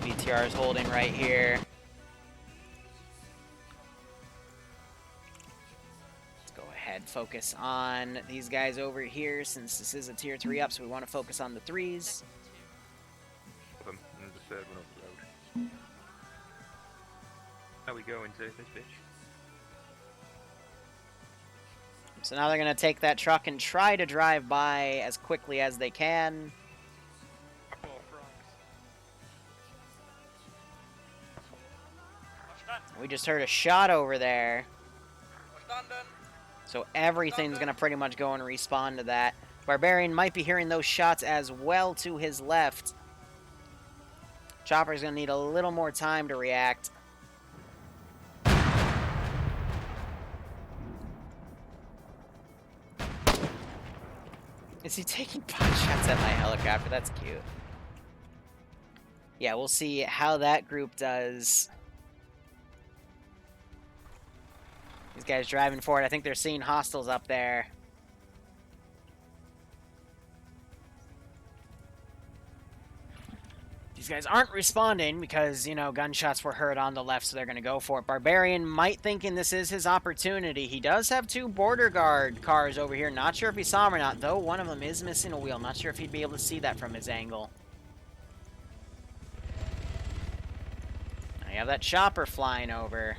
BTR is holding right here. Let's go ahead, focus on these guys over here since this is a tier 3 up, so we want to focus on the 3s. And the third one up the road. How we go into this bitch? So now they're going to take that truck and try to drive by as quickly as they can. We just heard a shot over there. So everything's going to pretty much go and respawn to that. Barbarian might be hearing those shots as well to his left. Chopper's going to need a little more time to react. Is he taking pot shots at my helicopter? That's cute. Yeah, we'll see how that group does. These guys driving forward. I think they're seeing hostiles up there. These guys aren't responding because, you know, gunshots were heard on the left, so they're going to go for it. Barbarian might thinking this is his opportunity. He does have 2 border guard cars over here. Not sure if he saw them or not, though one of them is missing a wheel. Not sure if he'd be able to see that from his angle. Now you have that chopper flying over.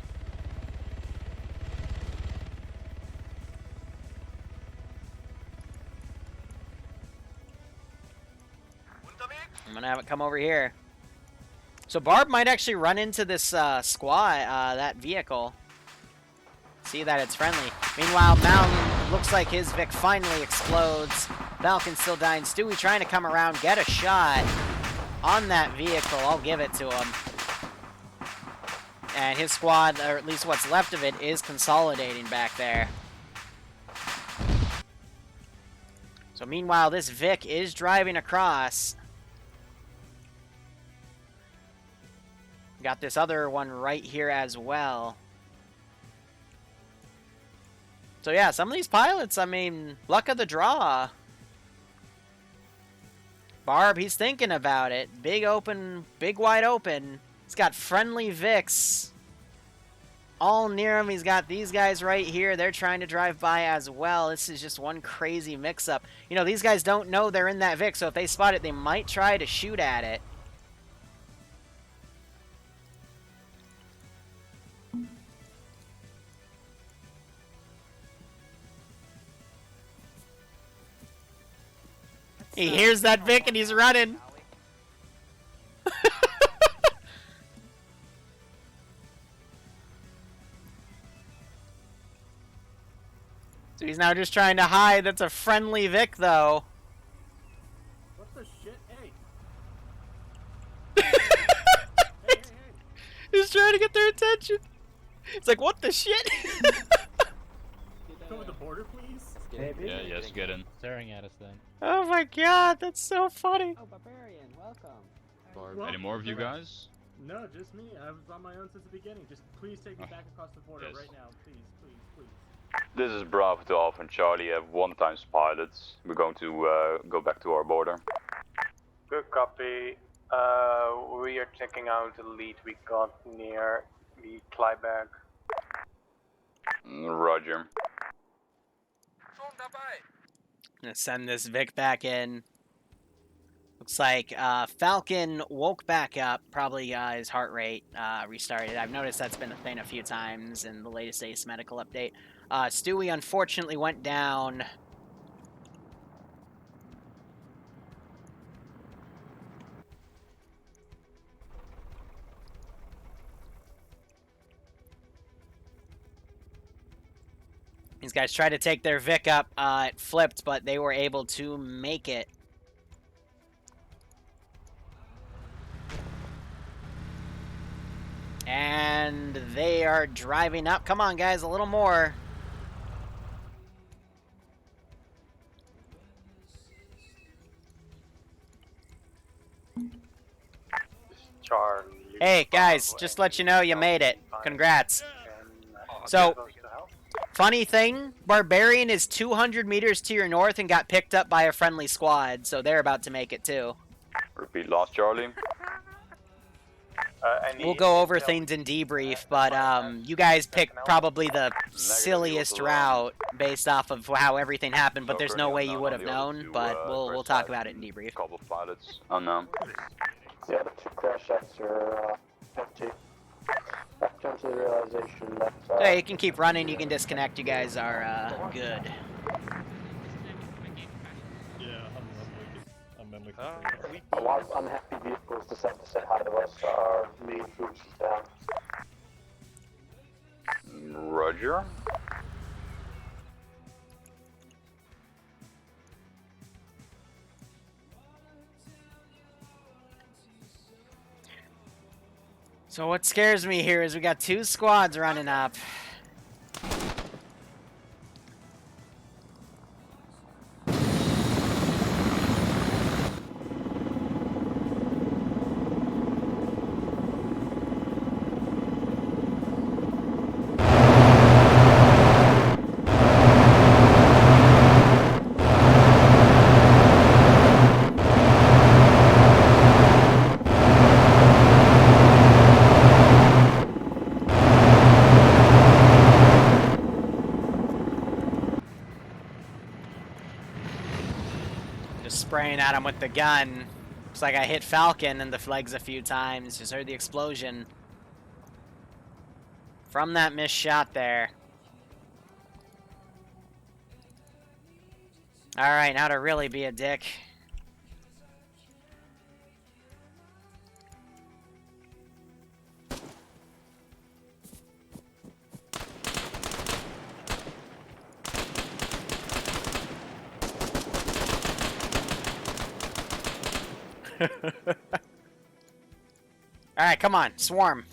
I'm going to have it come over here. So Barb might actually run into this squad, that vehicle. See that it's friendly. Meanwhile, Mountain looks like his Vic finally explodes. Falcon still dying. Stewie trying to come around, get a shot on that vehicle. I'll give it to him. And his squad, or at least what's left of it, is consolidating back there. So meanwhile, this Vic is driving across. Got this other one right here as well. So yeah, some of these pilots, I mean, luck of the draw. Barb, he's thinking about it. Big open, big wide open. He's got friendly Vics all near him. He's got these guys right here. They're trying to drive by as well. This is just one crazy mix-up. You know, these guys don't know they're in that Vic, so if they spot it, they might try to shoot at it. He hears that Vic and he's running. So he's now just trying to hide. That's a friendly Vic, though. What the shit? Hey! He's trying to get their attention. It's like, what the shit? Come with border, please? Yeah, yes, get in. Staring at us then. Oh my god, that's so funny. Oh, Barbarian, welcome. Well, Any more of you guys? No, just me. I was on my own since the beginning. Just please take me back across the border Yes. right now. Please, please, please. This is Bravo to Alpha and Charlie. Have 1 times pilots. We're going to go back to our border. Good copy. We are checking out the lead we got near the Clyberg. Roger. Gonna send this Vic back in. Looks like Falcon woke back up. Probably his heart rate restarted. I've noticed that's been a thing a few times in the latest ACE medical update. Stewie unfortunately went down. These guys tried to take their Vic up. It flipped, but they were able to make it. And they are driving up. Come on, guys, a little more. Charlie. Hey, guys, just to let you know you made it. Congrats. So, funny thing, Barbarian is 200 meters to your north and got picked up by a friendly squad, so they're about to make it too. Repeat last, Charlie. We'll go over things in debrief, but you guys picked probably the silliest route based off of how everything happened, but there's no way you would have known, but we'll talk about it in debrief. Couple of pilots, unknown. Yeah, the 2 crash sites are empty. I've come to the realization that... Yeah, you can keep running, you can disconnect, you guys are good. Yeah, I'm mimicking. A lot of unhappy vehicles decide to say hi to us. Our main boost is down. Roger. So what scares me here is we got 2 squads running up. Spraying at him with the gun. Looks like I hit Falcon in the legs a few times. Just heard the explosion from that missed shot there. Alright, now to really be a dick. Alright, come on. Swarm.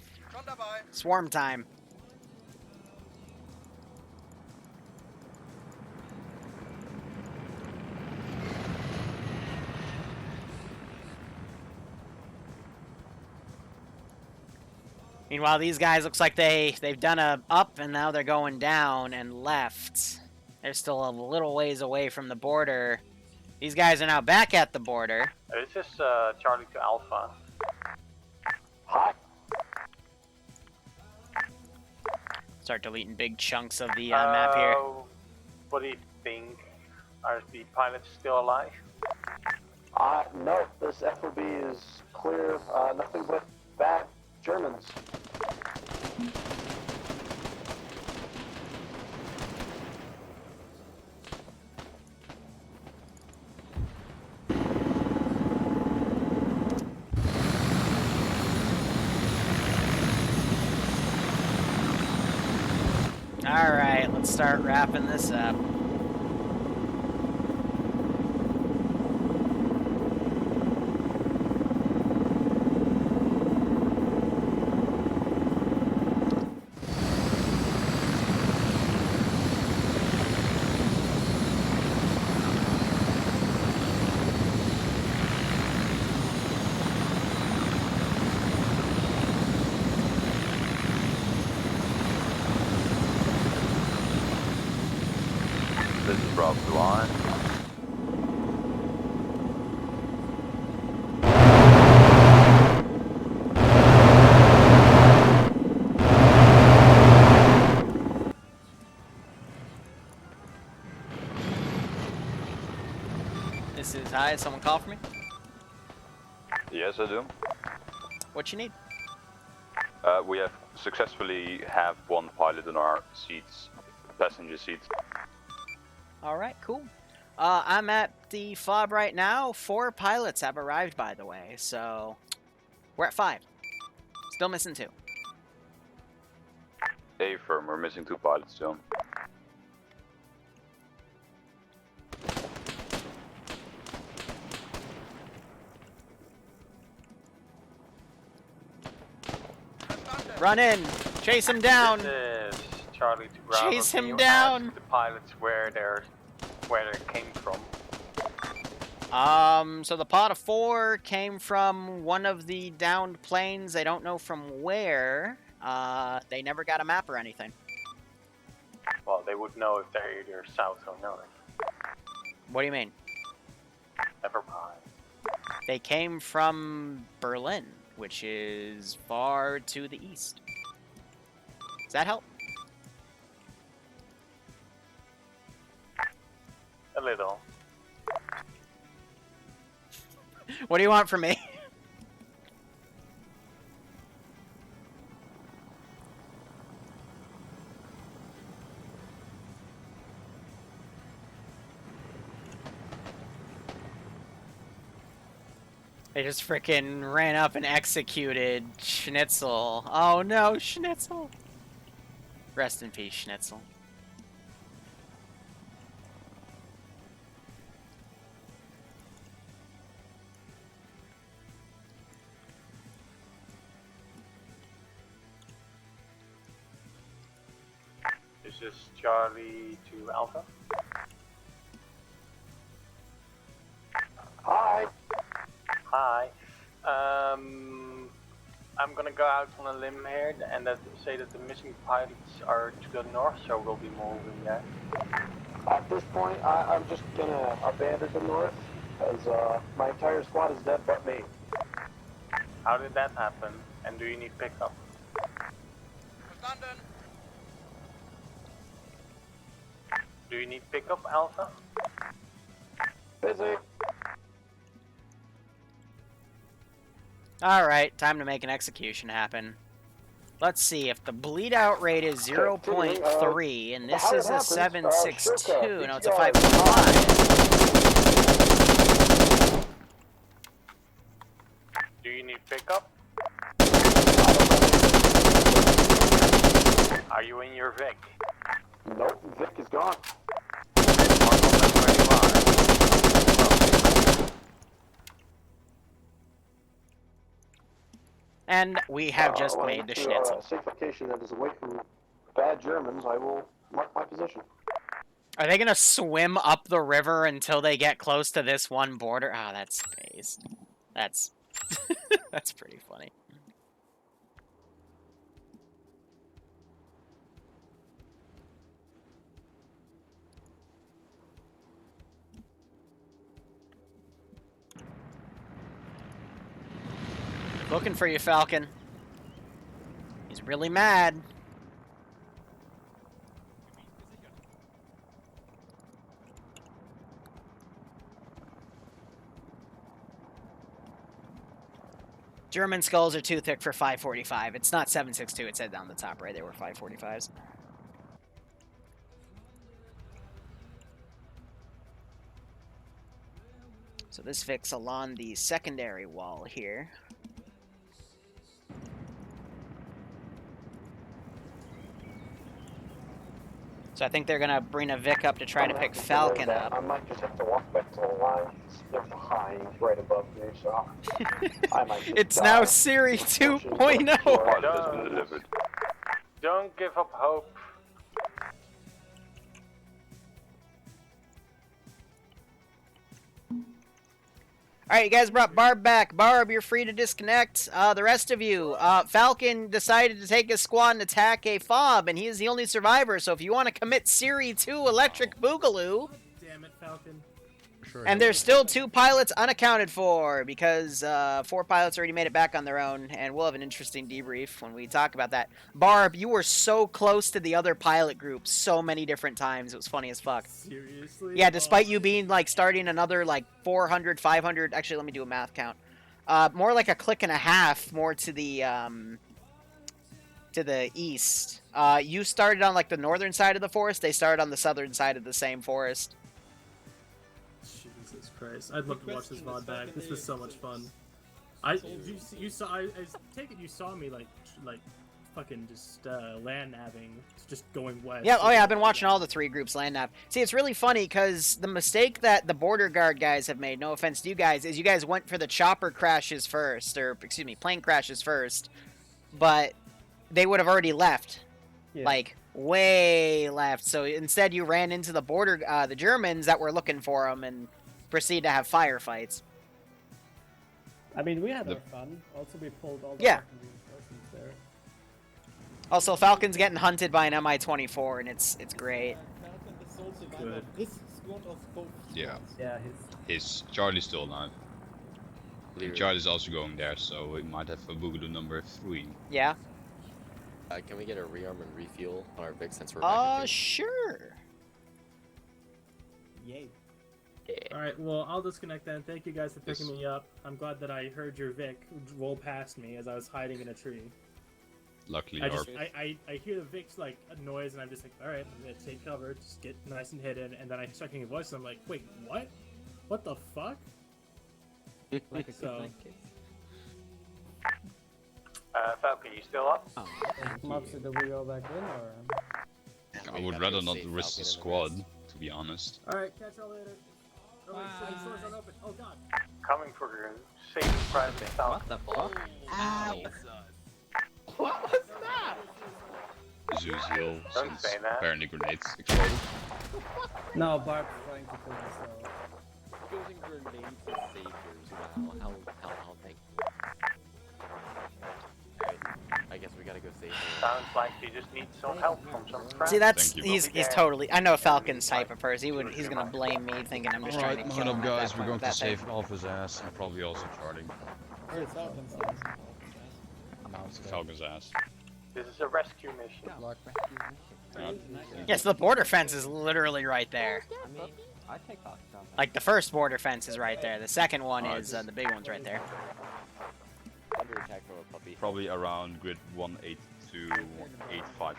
Swarm time. Meanwhile, these guys looks like they've done a up and now they're going down and left. They're still a little ways away from the border. These guys are now back at the border. This is Charlie to Alpha. Hi. Start deleting big chunks of the map here. What do you think? Are the pilots still alive? No, this FOB is clear. Nothing but bad Germans. Alright, let's start wrapping this up. drop the line. This is hi. Someone call for me. Yes, I do. What you need? We have successfully have one pilot in our seats, passenger seats. All right, cool. I'm at the FOB right now. 4 pilots have arrived, by the way, so we're at 5. Still missing 2. Affirm, we're missing 2 pilots still. Run in! Chase him down! This is Charlie to Bravo. Chase Can him you down! ask the pilots where they came from. So the pot of 4 came from one of the downed planes. They don't know from where. They never got a map or anything. Well, they would know if they're either south or north. What do you mean? Never mind. They came from Berlin, which is far to the east. Does that help? A little. What do you want from me? They just frickin' ran up and executed Schnitzel. Oh no, Schnitzel! Rest in peace, Schnitzel. This is Charlie to Alpha. Hi. Hi. I'm gonna go out on a limb here and say that the missing pilots are to the north, so we'll be moving there. At this point, I'm just gonna abandon the north, as my entire squad is dead but me. How did that happen? And do you need pickup? London. Do you need pickup, Alpha? Busy. Alright, time to make an execution happen. Let's see, if the bleed out rate is 0.3, and this is a 7.62, no, it's a 5.5. Do you need pickup? Are you in your Vic? Nope, Vic is gone. And we have just when I made the get to Schnitzel. a safe location that is away from bad Germans, I will mark my position. Are they gonna swim up the river until they get close to this one border? Ah, that's space. That's that's pretty funny. Looking for you, Falcon. He's really mad. German skulls are too thick for 545. It's not 762. It said down the top right. They were 545s. So this Vic's along the secondary wall here. So I think they're gonna bring a Vic up to try to pick Falcon up. I might just have to walk back to the line. There's a high right above me, so I might just It's now SERE 2.0. Don't give up hope. Alright, you guys brought Barb back. Barb, you're free to disconnect. The rest of you, Falcon decided to take his squad and attack a FOB, and he is the only survivor, so if you want to commit SERE 2 Electric Boogaloo, damn it, Falcon. Sure. And there's still 2 pilots unaccounted for because 4 pilots already made it back on their own, and we'll have an interesting debrief when we talk about that. Barb, you were so close to the other pilot group so many different times. It was funny as fuck. Seriously? Yeah, despite you being like starting another like 400, 500. Actually, let me do a math count. More like a click and a half more to the east. You started on like the northern side of the forest. They started on the southern side of the same forest. Jesus Christ. I'd love to watch this VOD back. This was so much fun. You saw, I take it you saw me like fucking just land nabbing, just going west. Yeah, oh yeah, I've been watching all the 3 groups land nav. See, it's really funny because the mistake that the border guard guys have made, no offense to you guys, is you guys went for the chopper crashes first, or excuse me, plane crashes first, but they would have already left. Yeah. Like, way left. So instead you ran into the border, the Germans that were looking for them and proceed to have firefights. I mean, we had our fun. Also, we pulled all the Yeah. fucking reinforcements there. Also, Falcon's getting hunted by an Mi-24, and it's great. Good. Yeah. Yeah, His Charlie's still alive. And Charlie's also going there, so we might have a Boogaloo number 3. Yeah. Can we get a rearm and refuel on our Vic since we're back? Sure. Yay. Alright, well, I'll disconnect then. Thank you guys for picking me up. I'm glad that I heard your Vic roll past me as I was hiding in a tree. Luckily, I hear the Vic's like a noise, and I'm just like, alright, I'm gonna take cover, just get nice and hidden, and then I start hearing a voice, and I'm like, wait, what? What the fuck? So. Falcon, you still up? Mopsy, do we go back in, or? I would rather not risk the squad, to be honest. Alright, catch y'all later. Oh, wait, the doors aren't open. Oh, God. Coming for your saving private Falcon. What the fuck? Ow! What was that? Zeus heal, Don't since say that. apparently grenades exploded. No, Barb's trying to kill herself. Using grenades as saviors. Wow, how thank you. Alright, I guess we gotta go save her. Sounds like you just need some help from some friends. See, that's he's totally. I know Falcon's type of person. He's gonna blame me, thinking I'm just trying to kill him. Alright, guys, at we're that going point to with save that Alpha's ass and probably also Charlie. Where's Falcon? Falcon's ass. This is a rescue mission. Yes, the border fence is literally right there. I mean, I take Falcon. Like the first border fence is right there. The second one is the big one's right there. Under attack from a puppy. Probably around grid 182, 854.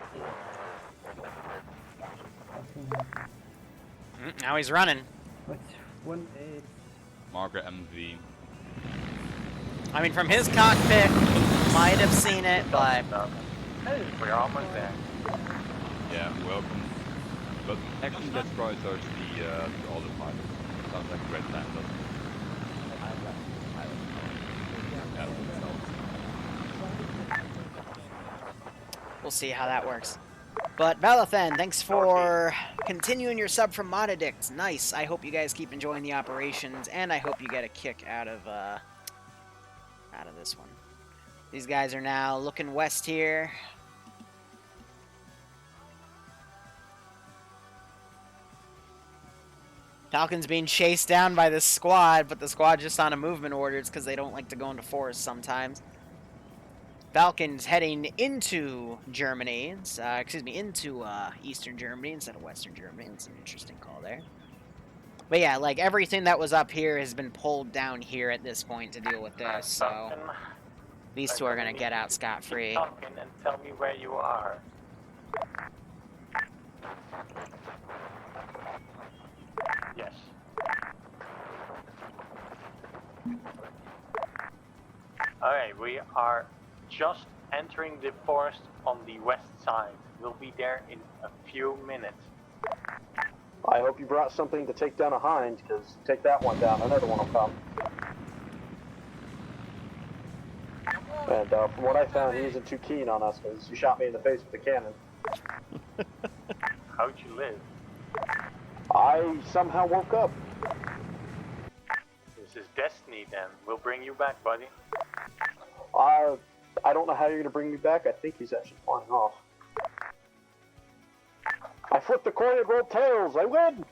Now he's running. What? 1-8. Marker MV. I mean, from his cockpit, might have seen it, but We're almost there. Yeah, welcome. But actually, let's prioritize the other pilots. Sounds like a great plan, doesn't it? we'll see how that works. But Valathan, thanks for continuing your sub from Modaddict. Nice. I hope you guys keep enjoying the operations, and I hope you get a kick out of this one. These guys are now looking west here. Falcon's being chased down by this squad, but the squad just on a movement order. It's because they don't like to go into forests sometimes. Falcon's heading into Germany, into Eastern Germany instead of Western Germany. It's an interesting call there. But yeah, like everything that was up here has been pulled down here at this point to deal with this, so these two are going to get out scot-free. Falcon, and tell me where you are. Yes. Alright, we are just entering the forest on the west side. We'll be there in a few minutes. I hope you brought something to take down a hind, because take that one down, another one will come. And from what I found, he isn't too keen on us, because you shot me in the face with a cannon. How'd you live? I somehow woke up. This is destiny then. We'll bring you back, buddy. I don't know how you're going to bring me back. I think he's actually flying off. I flipped the coin and rolled tails. I win!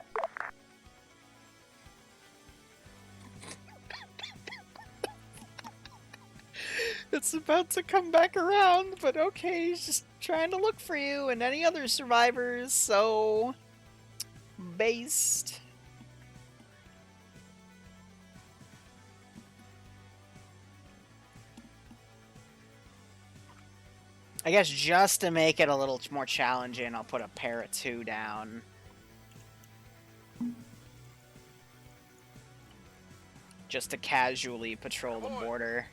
it's about to come back around, but okay, he's just trying to look for you and any other survivors, so... Based. I guess just to make it a little more challenging, I'll put a pair of 2 down. Just to casually patrol the border.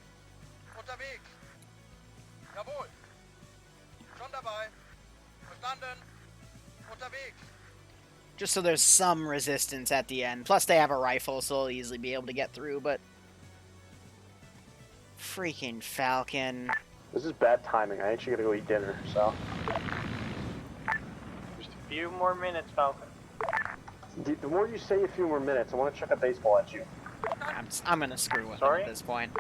Just so there's some resistance at the end. Plus they have a rifle, so they'll easily be able to get through, but... Freaking Falcon. This is bad timing. I actually gotta go eat dinner, so. Just a few more minutes, Falcon. The more you say a few more minutes, I want to chuck a baseball at you. I'm gonna screw with him at this point.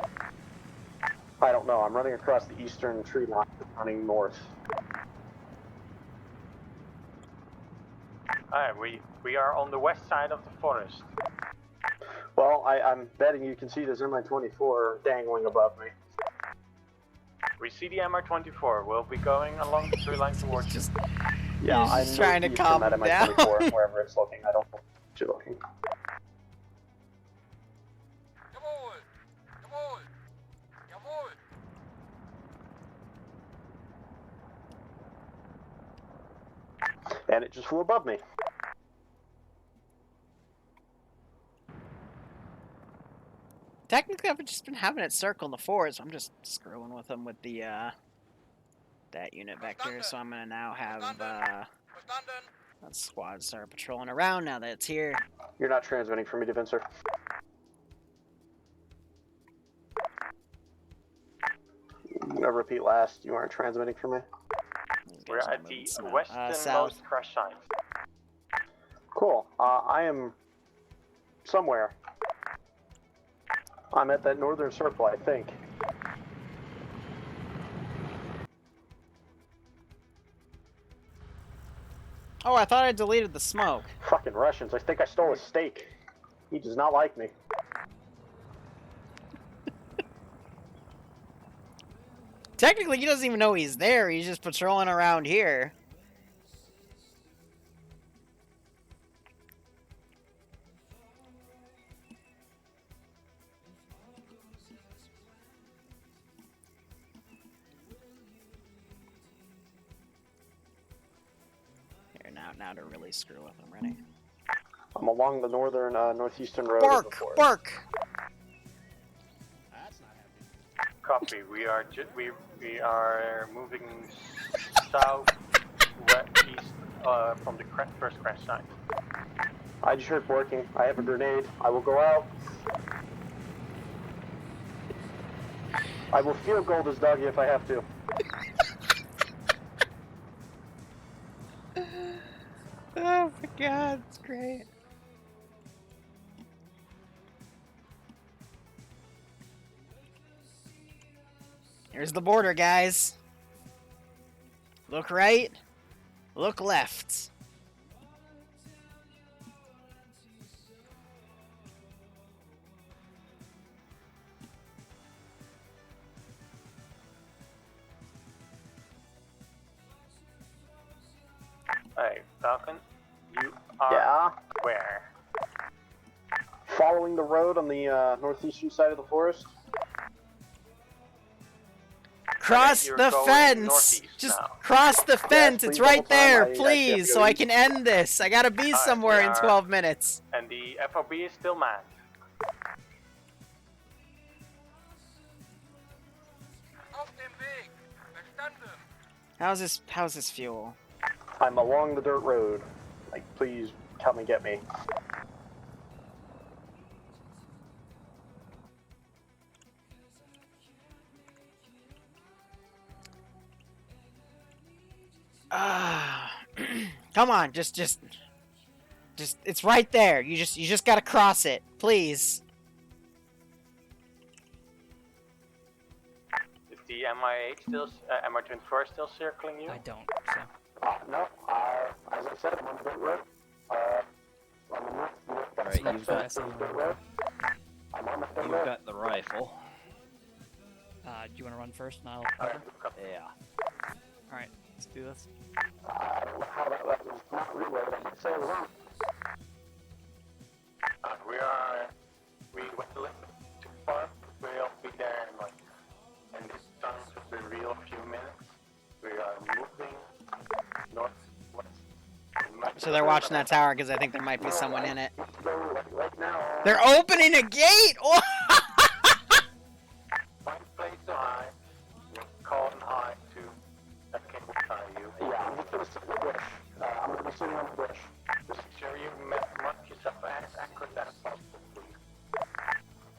I don't know. I'm running across the eastern tree line, running north. Alright, we are on the west side of the forest. Well, I'm betting you can see this MI-24 dangling above me. We see the MR-24. We'll be going along the tree line towards you. Yeah, I'm just trying to northeast calm from him that down. MI-24, wherever it's looking. I don't know where it's looking. And it just flew above me. Technically, I've just been having it circle in the forest. I'm just screwing with him with the, that unit vector. So I'm gonna now have, that squad start patrolling around now that it's here. You're not transmitting for me, Devincer. Repeat last. You aren't transmitting for me. We're at the westernmost crash site. Cool. I am somewhere. I'm at that northern circle, I think. Oh, I thought I deleted the smoke. Fucking Russians. I think I stole a steak. He does not like me. Technically, he doesn't even know he's there. He's just patrolling around here. Here, now to really screw with him. Ready? I'm along the northern, northeastern road. Bark! Bark! Copy. We are moving south, east from the first crash site. I just heard barking. I have a grenade. I will go out. I will field goal this doggy if I have to. Oh my god, it's great. Here's the border, guys. Look right, look left. Hey, Falcon, you are where? Following the road on the northeastern side of the forest. Cross you're the going fence! northeast Just now. cross the fence, it's please, right double time. there, I have please, to so I can end this. I gotta be somewhere in 12 minutes. And the FOB is still manned. How's this fuel? I'm along the dirt road. Like, please come and get me. Come on, just, it's right there. You just gotta cross it, please. Is the MR-24 still circling you? I don't, so. No, as I said, I'm on the dirt road. Alright, you've got the rifle. Do you want to run first, and I'll Alright, cover? Yeah. All right, let's do this. How that was not reloaded. I say it was on. We went a little bit too far. We'll be there in like, and this time to be real few minutes. We are moving northwest. So they're watching that tower because I think there might be someone in it. They're opening a gate! Find place to hide. We're calling high to that can tie you. Yeah, I'm just gonna sit in the bush. I'm gonna be sitting on the bush. Just make sure you mark yourself as accurate as possible, please.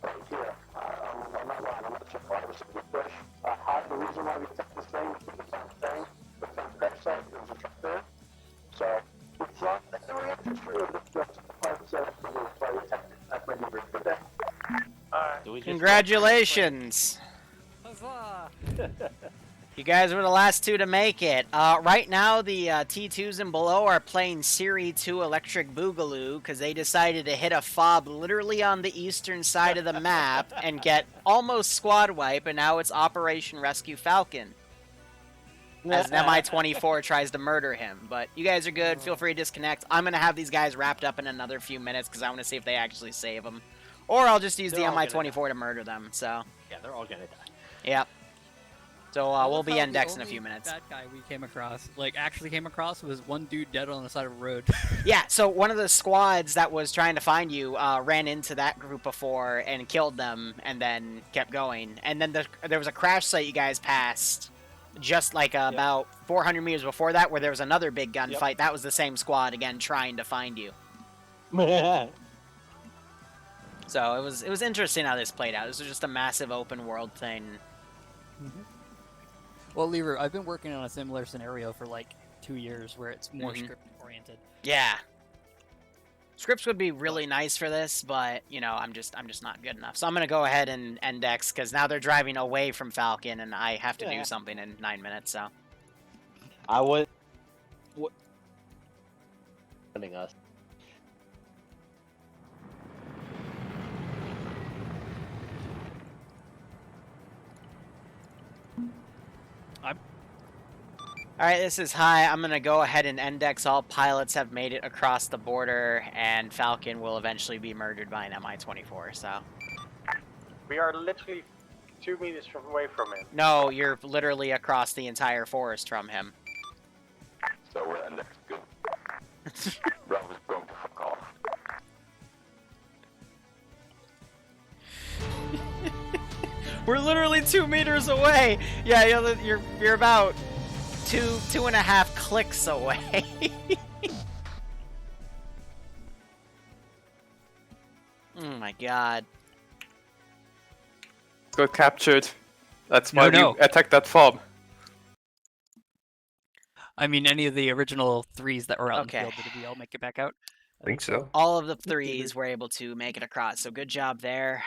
Right here. I'm not lying. I'm not too far. I'm sitting in the bush. The reason why we took this thing, it's on the thing, it's on the crash site, there was a truck there. So, it's not that the reactor's free of the trucks, the parts that were fire detected. That's my number for that. Alright. Congratulations! You guys were the last two to make it. Right now, the T2s and below are playing SERE 2 Electric Boogaloo because they decided to hit a fob literally on the eastern side of the map and get almost squad wipe, and now it's Operation Rescue Falcon. As an MI-24 tries to murder him. But you guys are good. Feel free to disconnect. I'm going to have these guys wrapped up in another few minutes because I want to see if they actually save them. Or I'll just use the MI-24 to murder them, so... Yeah, they're all gonna die. Yep. So we'll be That's how indexed the in a few only minutes. That guy we came across, actually came across, was one dude dead on the side of a road. Yeah, so one of the squads that was trying to find you ran into that group before and killed them and then kept going. And then there was a crash site you guys passed just about 400 meters before that where there was another big gunfight. That was the same squad again trying to find you. So it was interesting how this played out. This was just a massive open world thing. Well, Liru, I've been working on a similar scenario for 2 years where it's more script oriented. Yeah. Scripts would be really nice for this, but I'm just not good enough. So I'm gonna go ahead and index because now they're driving away from Falcon, and I have to do something in 9 minutes. So I would. Sending us. Alright, this is High. I'm going to go ahead and index all pilots have made it across the border, and Falcon will eventually be murdered by an MI-24, so... We are literally 2 meters away from him. No, you're literally across the entire forest from him. So we're indexed good. Bravo's going to fuck off. We're literally 2 meters away! Yeah, you're about... two and a half clicks away. Oh my god. Got captured. That's why we attacked that fob. I mean, any of the original 3s that were out in the field, did we all make it back out? I think so. All of the 3s were able to make it across, so good job there.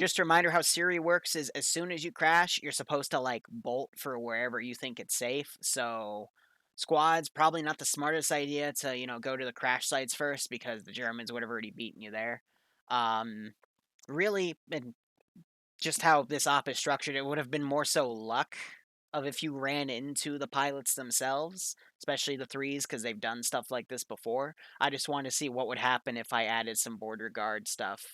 Just a reminder how SERE works is as soon as you crash, you're supposed to bolt for wherever you think it's safe. So squads, probably not the smartest idea to, go to the crash sites first because the Germans would have already beaten you there. Really, just how this op is structured, it would have been more so luck of if you ran into the pilots themselves, especially the 3s because they've done stuff like this before. I just wanted to see what would happen if I added some border guard stuff.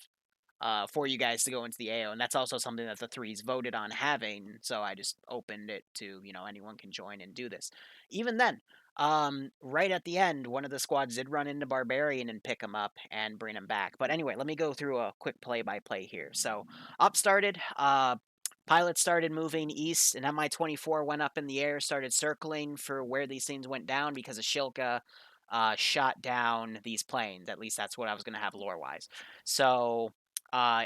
For you guys to go into the AO, and that's also something that the 3s voted on having, so I just opened it to, anyone can join and do this. Even then, right at the end, one of the squads did run into Barbarian and pick him up and bring him back. But anyway, let me go through a quick play-by-play here. So, up started, pilots started moving east, and MI-24 went up in the air, started circling for where these things went down because of Shilka shot down these planes. At least that's what I was going to have lore-wise. So...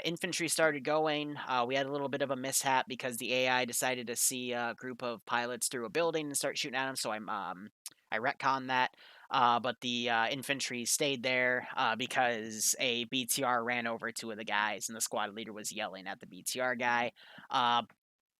infantry started going. We had a little bit of a mishap because the AI decided to see a group of pilots through a building and start shooting at them, so I retconned that. But the infantry stayed there because a BTR ran over 2 of the guys, and the squad leader was yelling at the BTR guy.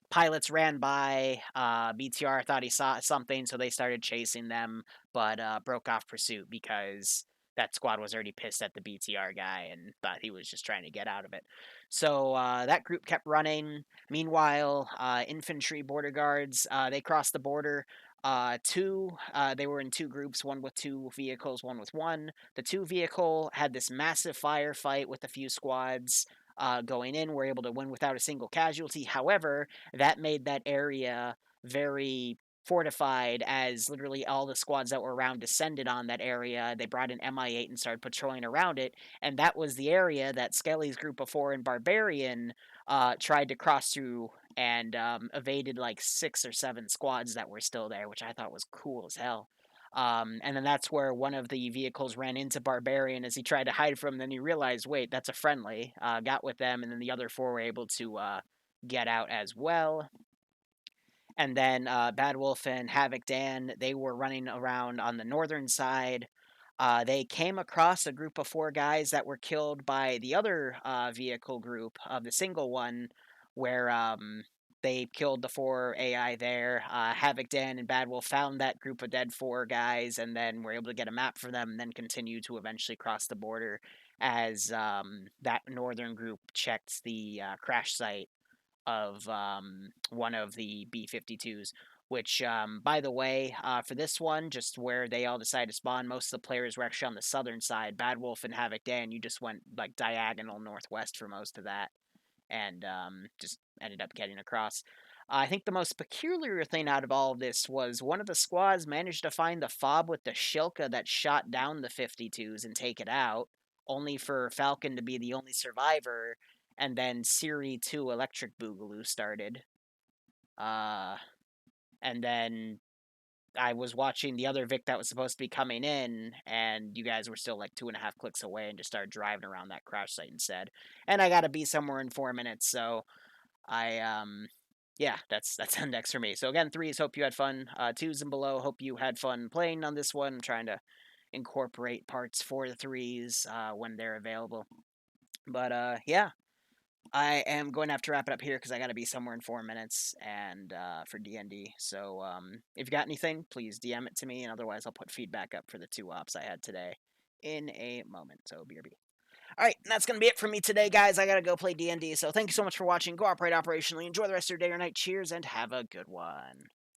Pilots ran by. BTR thought he saw something, so they started chasing them, but broke off pursuit because that squad was already pissed at the BTR guy and thought he was just trying to get out of it. So that group kept running. Meanwhile, infantry border guards, they crossed the border. They were in two groups, one with two vehicles, one with one. The two vehicle had this massive firefight with a few squads going in. Were able to win without a single casualty. However, that made that area very fortified, as literally all the squads that were around descended on that area. They brought an MI8 and started patrolling around it, and that was the area that Skelly's group of 4 and Barbarian tried to cross through and evaded like 6 or 7 squads that were still there, which I thought was cool as hell. And then that's where one of the vehicles ran into Barbarian as he tried to hide from them. Then he realized, wait, that's a friendly. Got with them, and then the other 4 were able to get out as well. And then Bad Wolf and Havoc Dan, they were running around on the northern side. They came across a group of 4 guys that were killed by the other vehicle group of the single one, where they killed the 4 AI there. Havoc Dan and Bad Wolf found that group of dead 4 guys, and then were able to get a map for them, and then continue to eventually cross the border as that northern group checked the crash site of one of the B-52s, which, by the way, for this one, just where they all decided to spawn, most of the players were actually on the southern side. Bad Wolf and Havoc Dan, you just went, like, diagonal northwest for most of that, and just ended up getting across. I think the most peculiar thing out of all of this was one of the squads managed to find the fob with the Shilka that shot down the 52s and take it out, only for Falcon to be the only survivor. And then SERE 2 Electric Boogaloo started. And then I was watching the other Vic that was supposed to be coming in, and you guys were still like 2.5 clicks away and just started driving around that crash site instead. And I gotta be somewhere in 4 minutes, so yeah, that's index for me. So again, 3s, hope you had fun. 2s and below, hope you had fun playing on this one. I'm trying to incorporate parts for the 3s when they're available. But yeah. I am going to have to wrap it up here because I got to be somewhere in 4 minutes and for D&D. So if you got anything, please DM it to me, and otherwise I'll put feedback up for the 2 ops I had today in a moment. So BRB. All right, and that's going to be it for me today, guys. I got to go play D&D. So thank you so much for watching. Go operate operationally. Enjoy the rest of your day or night. Cheers, and have a good one.